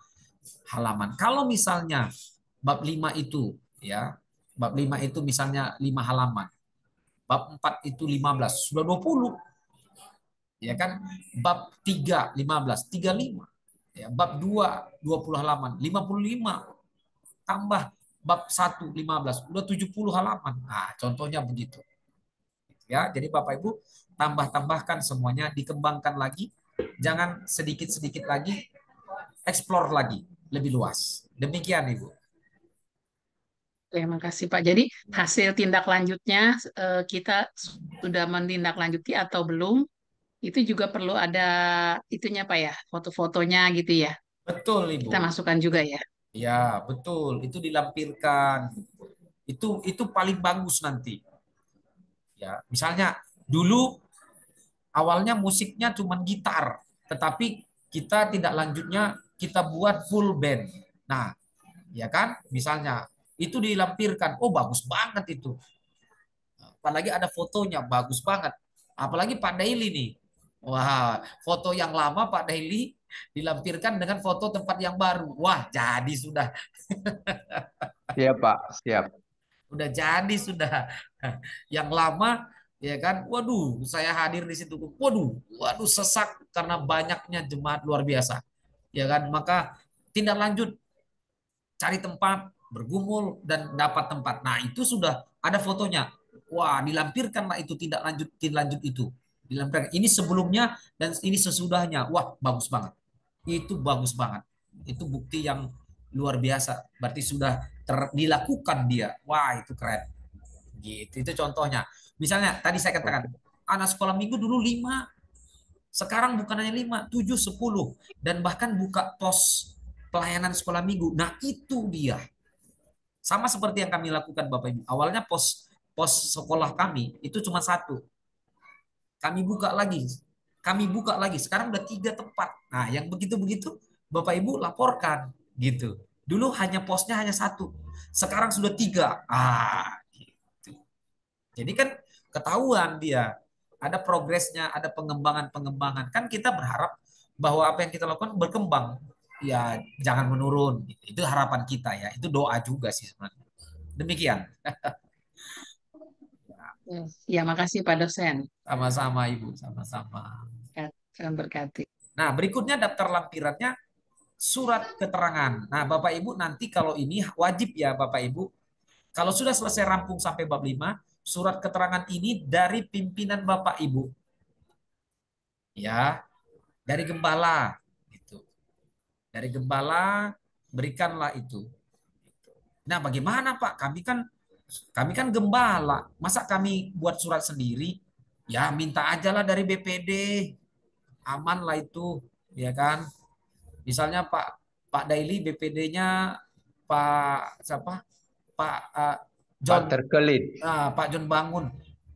halaman. Kalau misalnya bab 5 itu ya, bab 5 itu misalnya 5 halaman. Bab 4 itu 15, sudah 20. Ya kan? Bab 3 15, 35. Ya, bab 2 20 halaman, 55. Tambah bab 1 15, udah 70 halaman. Nah, contohnya begitu. Ya, jadi Bapak Ibu tambahkan semuanya, dikembangkan lagi, jangan sedikit-sedikit lagi, explore lagi lebih luas. Demikian Ibu. Terima kasih Pak. Jadi hasil tindak lanjutnya kita sudah menindaklanjuti atau belum? Itu juga perlu ada itunya Pak ya, foto-fotonya gitu ya. Betul Ibu. Kita masukkan juga ya. Ya, betul. Itu dilampirkan. Itu paling bagus nanti. Ya, misalnya dulu awalnya musiknya cuma gitar, tetapi kita tidak lanjutnya kita buat full band. Nah, ya kan? Misalnya itu dilampirkan. Oh, bagus banget itu. Apalagi ada fotonya, bagus banget. Apalagi Pak Daily nih. Wah, foto yang lama Pak Daily dilampirkan dengan foto tempat yang baru. Wah, jadi sudah. Siap, Pak. Siap. Udah jadi sudah. Yang lama ya kan, waduh, saya hadir di situ. Waduh, sesak karena banyaknya jemaat luar biasa. Ya kan, maka tindak lanjut cari tempat, bergumul dan dapat tempat. Nah, itu sudah ada fotonya. Wah, dilampirkanlah itu tindak lanjut itu. Dilampirkan. Ini sebelumnya dan ini sesudahnya. Wah, bagus banget. Itu bagus banget. Itu bukti yang luar biasa. Berarti sudah dilakukan dia. Wah, itu keren. Gitu. Itu contohnya. Misalnya tadi saya katakan, anak sekolah minggu dulu 5, sekarang bukan hanya 5, 7, 10. Dan bahkan buka pos pelayanan sekolah minggu. Nah, itu dia. Sama seperti yang kami lakukan Bapak Ibu. Awalnya pos pos sekolah kami itu cuma 1. Kami buka lagi. Kami buka lagi. Sekarang udah 3 tempat. Nah, yang begitu-begitu Bapak Ibu laporkan gitu. Dulu hanya posnya hanya 1. Sekarang sudah 3. Gitu. Jadi kan ketahuan dia. Ada progresnya, ada pengembangan-pengembangan. Kan kita berharap bahwa apa yang kita lakukan berkembang. Ya, jangan menurun. Itu harapan kita ya. Itu doa juga sih sebenarnya. Demikian. Ya, makasih Pak dosen. Sama-sama Ibu, sama-sama. Tuhan berkati. Nah, berikutnya daftar lampirannya surat keterangan. Nah, Bapak Ibu nanti kalau ini wajib ya Bapak Ibu. Kalau sudah selesai rampung sampai bab 5, surat keterangan ini dari pimpinan Bapak Ibu. Ya, dari gembala gitu. Dari gembala berikanlah itu. Nah, bagaimana Pak? Kami kan gembala. Masa kami buat surat sendiri? Ya, minta aja lah dari BPD. Aman lah itu, ya kan? Misalnya Pak Pak Daily BPD-nya Pak siapa? Pak Pak John, terkelin. Pak John Bangun.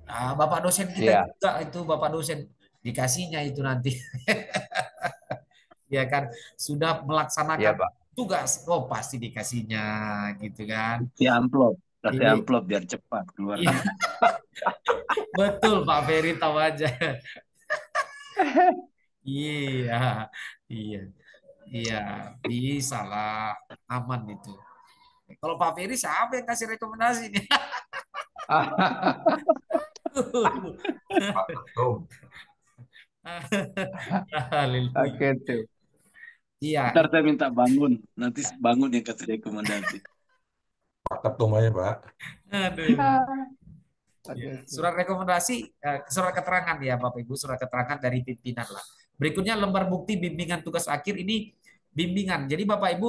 Nah, Bapak dosen kita Iya, juga itu Bapak dosen dikasihnya itu nanti, ya kan? Sudah iya melaksanakan Pak. tugas, oh pasti dikasihnya, gitu kan? Kasih Ini, amplop biar cepat keluarnya. iya, betul Pak Ferry tahu aja. Iya, iya, iya, bisa lah, aman itu. Kalau Pak Ferry siapa yang kasih rekomendasi nih? Pak Ketum. Haleluya. Oke tuh. Iya, Ntar saya minta bangun, nanti bangun yang kasih rekomendasi. Pak Ketum aja, Pak. aduh. Oke Ya, tuh. surat rekomendasi, surat keterangan ya Bapak Ibu, surat keterangan dari pimpinan lah. Berikutnya lembar bukti bimbingan tugas akhir ini bimbingan. Jadi Bapak Ibu,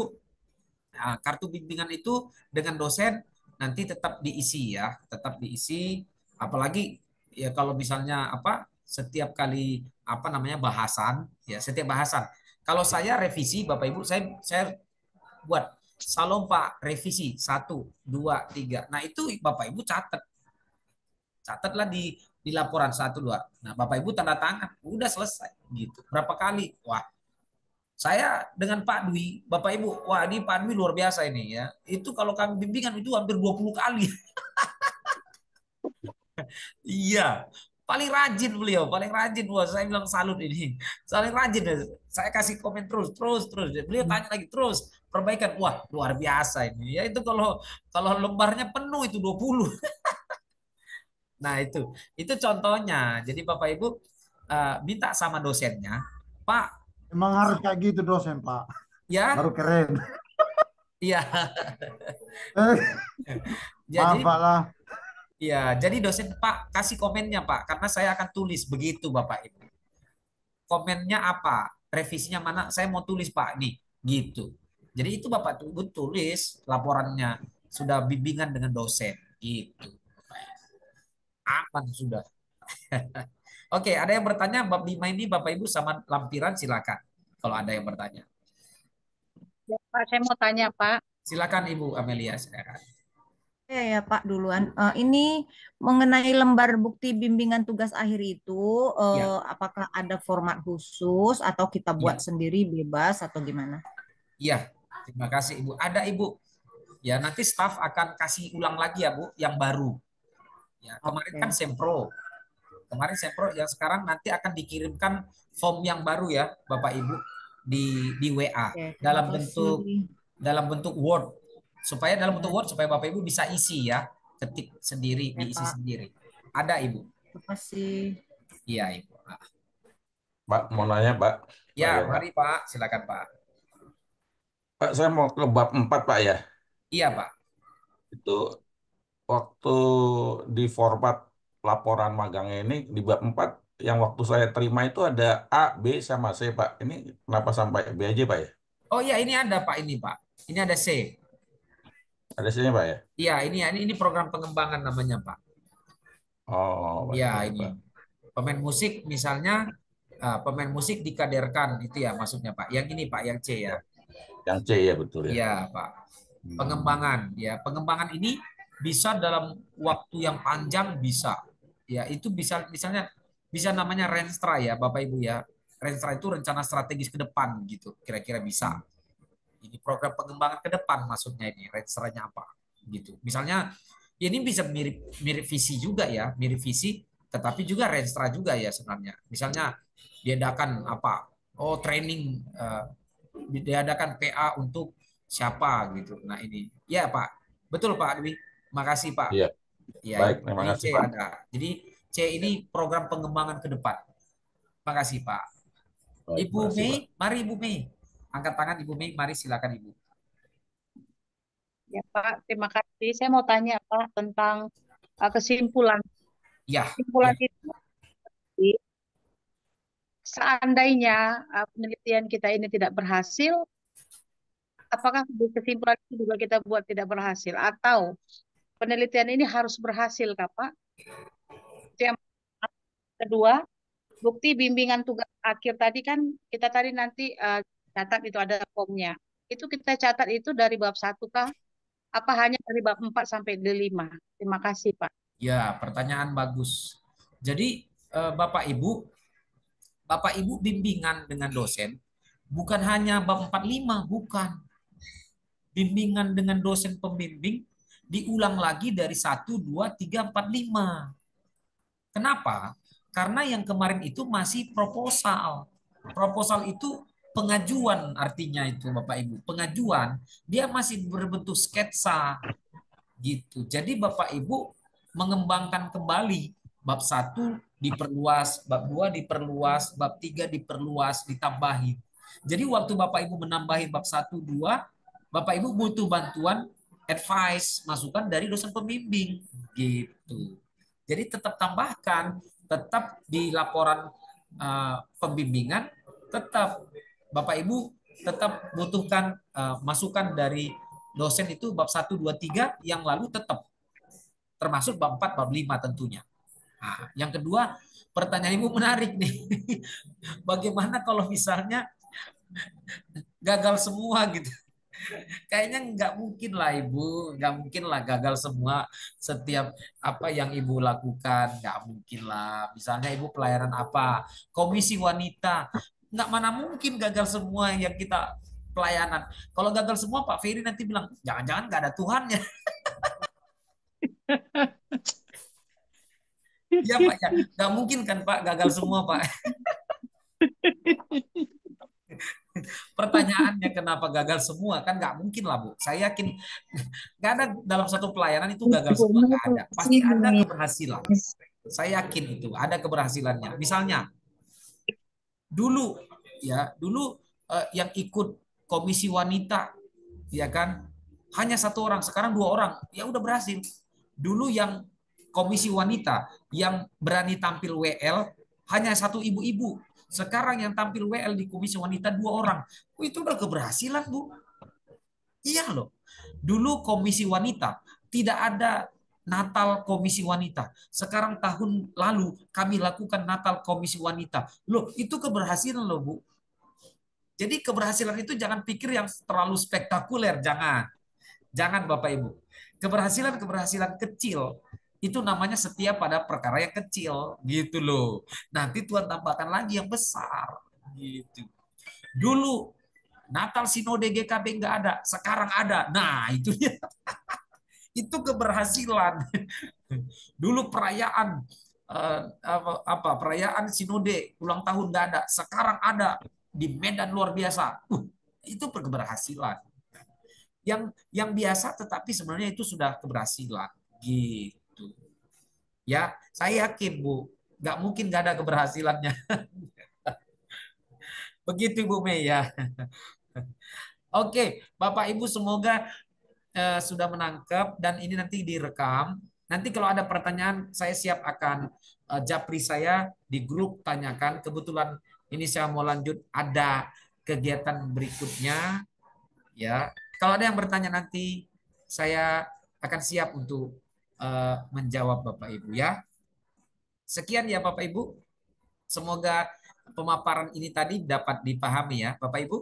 kartu bimbingan itu dengan dosen nanti tetap diisi ya, tetap diisi. Apalagi ya kalau misalnya apa setiap kali apa namanya bahasan ya, setiap bahasan. Kalau saya revisi Bapak Ibu, saya buat Salom Pak revisi 1, 2, 3. Nah itu Bapak Ibu catatlah di laporan 1, 2. Nah Bapak Ibu tanda tangan, udah selesai gitu. Berapa kali? Wah, saya dengan Pak Dwi, Bapak Ibu, wah ini Pak Dwi luar biasa ini ya. Itu kalau kami bimbingan itu hampir 20 kali. Iya, paling rajin beliau, paling rajin. Wah, saya bilang salut ini. Paling rajin. Saya kasih komen terus, terus, terus. Beliau tanya lagi terus, perbaikan. Wah, luar biasa ini. Ya itu kalau kalau lembarnya penuh itu 20. Nah, itu contohnya. Jadi Bapak Ibu minta sama dosennya, Pak, Emang harus kayak gitu dosen, Pak. ya, Baru keren. iya. Eh, Ya, Maaf, Pak lah. jadi dosen Pak kasih komennya Pak, karena saya akan tulis begitu Bapak Ibu. Komennya apa? Revisinya mana? Saya mau tulis Pak nih, gitu. Jadi itu Bapak tulis laporannya sudah bimbingan dengan dosen, gitu. Aman sudah. Oke, ada yang bertanya bab 5 ini Bapak Ibu sama lampiran silakan. Kalau ada yang bertanya. Ya, Pak, saya mau tanya, Pak. Silakan Ibu Amelia, silakan. Ya, Pak duluan. Ini mengenai lembar bukti bimbingan tugas akhir itu, Ya, apakah ada format khusus atau kita buat ya, sendiri bebas atau gimana? ya. Terima kasih Ibu. Ada Ibu. Ya, nanti staf akan kasih ulang lagi ya Bu, yang baru. Ya, kemarin kan Oke. sempro. Kemarin sempro, yang sekarang nanti akan dikirimkan form yang baru ya, Bapak Ibu di WA Oke, terima dalam kasih. bentuk Word, supaya dalam bentuk Word supaya Bapak Ibu bisa isi ya, ketik sendiri, Oke, diisi Pak. sendiri. Ada Ibu. Terima kasih. Iya Ibu. Pak, mau nanya, Pak. Ya, Saya, Pak. mari Pak, silakan Pak. Pak, saya mau ke bab 4, Pak ya. Iya Pak. Itu waktu di format laporan magangnya ini di bab 4 yang waktu saya terima itu ada A, B, sama C, Pak. Ini kenapa sampai B aja, Pak ya? Oh iya, ini ada Pak, ini Pak. Ini ada C. Ada C-nya, Pak ya? Iya, ini program pengembangan namanya Pak. Oh, Iya, baik, ini Pak. pemain musik misalnya, pemain musik dikaderkan itu ya maksudnya Pak. Yang ini Pak, yang C ya. Yang C ya, betul ya. Iya Pak. Pengembangan ya, pengembangan ini bisa dalam waktu yang panjang bisa. Ya, itu bisa misalnya bisa namanya Renstra ya Bapak Ibu ya. Renstra itu rencana strategis ke depan gitu. Kira-kira bisa. Ini program pengembangan ke depan maksudnya ini Renstranya apa gitu. Misalnya ini bisa mirip mirip visi juga ya, mirip visi tetapi juga Renstra juga ya sebenarnya. Misalnya diadakan apa? Oh, training diadakan PA untuk siapa gitu. Nah, ini. Ya, Pak. Betul, Pak Dwi. Makasih, Pak. Iya, Ya, baik. Terima ini kasih, C Pak. ada. Jadi C ini program pengembangan ke depan. Makasih, Pak. Baik, Ibu makasih, Mei, Pak. mari Ibu Mei. Angkat tangan Ibu Mei, mari silakan Ibu. Ya Pak, terima kasih. Saya mau tanya Pak tentang kesimpulan. Ya, Kesimpulan ya. itu seandainya penelitian kita ini tidak berhasil, apakah di kesimpulan itu juga kita buat tidak berhasil atau penelitian ini harus berhasil, Kak Pak? Itu yang kedua, bukti bimbingan tugas akhir tadi kan kita tadi nanti catat itu ada formnya. Itu kita catat itu dari bab 1 kah? Apa hanya dari bab 4 sampai 5? Terima kasih, Pak. Ya, pertanyaan bagus. Jadi Bapak Ibu bimbingan dengan dosen bukan hanya bab 45, bukan. Bimbingan dengan dosen pembimbing diulang lagi dari 1, 2, 3, 4, 5. Kenapa? Karena yang kemarin itu masih proposal. Proposal itu pengajuan artinya itu Bapak Ibu. Pengajuan, dia masih berbentuk sketsa gitu. Jadi Bapak Ibu mengembangkan kembali bab 1 diperluas, bab 2 diperluas, bab 3 diperluas, ditambahin. Jadi waktu Bapak Ibu menambahin bab 1, 2, Bapak Ibu butuh bantuan advice, masukan dari dosen pembimbing gitu. Jadi tetap tambahkan, tetap di laporan pembimbingan, tetap Bapak Ibu tetap butuhkan masukan dari dosen itu bab 1, 2, 3 yang lalu tetap termasuk bab 4, bab 5 tentunya. Nah, yang kedua, pertanyaan Ibu menarik nih. Bagaimana kalau misalnya gagal semua gitu? Kayaknya nggak mungkin lah Ibu, nggak mungkin lah gagal semua setiap apa yang Ibu lakukan, nggak mungkin lah. Misalnya Ibu pelayanan apa, komisi wanita, nggak mana mungkin gagal semua yang kita pelayanan. Kalau gagal semua Pak Ferry nanti bilang, jangan-jangan nggak ada Tuhannya. Ya Pak, ya nggak mungkin kan Pak gagal semua Pak. Pertanyaannya kenapa gagal semua kan nggak mungkin lah Bu. Saya yakin nggak ada dalam satu pelayanan itu gagal semua, nggak ada. Pasti ada keberhasilan. Saya yakin itu ada keberhasilannya. Misalnya dulu yang ikut komisi wanita ya kan hanya 1 orang, sekarang 2 orang, ya udah berhasil. Dulu yang komisi wanita yang berani tampil WL hanya 1 ibu-ibu. Sekarang yang tampil WL di komisi wanita 2 orang. Oh, itu udah keberhasilan, Bu. Iya loh. Dulu komisi wanita tidak ada Natal komisi wanita. Sekarang tahun lalu kami lakukan Natal komisi wanita. Loh, itu keberhasilan loh, Bu. Jadi keberhasilan itu jangan pikir yang terlalu spektakuler, jangan. Jangan Bapak Ibu. Keberhasilan-keberhasilan kecil itu namanya setia pada perkara yang kecil, gitu loh. Nanti Tuhan tambahkan lagi yang besar, gitu. Dulu Natal Sinode GKB nggak ada, sekarang ada. Nah, itu dia. Itu keberhasilan. Dulu perayaan perayaan Sinode ulang tahun nggak ada, sekarang ada di Medan luar biasa. Itu keberhasilan. Yang biasa tetapi sebenarnya itu sudah keberhasilan gitu ya. Saya yakin Bu nggak mungkin nggak ada keberhasilannya. Begitu Bu Mei ya. Oke Bapak Ibu semoga sudah menangkap dan ini nanti direkam. Nanti kalau ada pertanyaan saya siap akan japri saya di grup tanyakan. Kebetulan ini saya mau lanjut ada kegiatan berikutnya ya. Kalau ada yang bertanya nanti saya akan siap untuk menjawab Bapak Ibu ya. Sekian ya Bapak Ibu. Semoga pemaparan ini tadi dapat dipahami ya Bapak Ibu.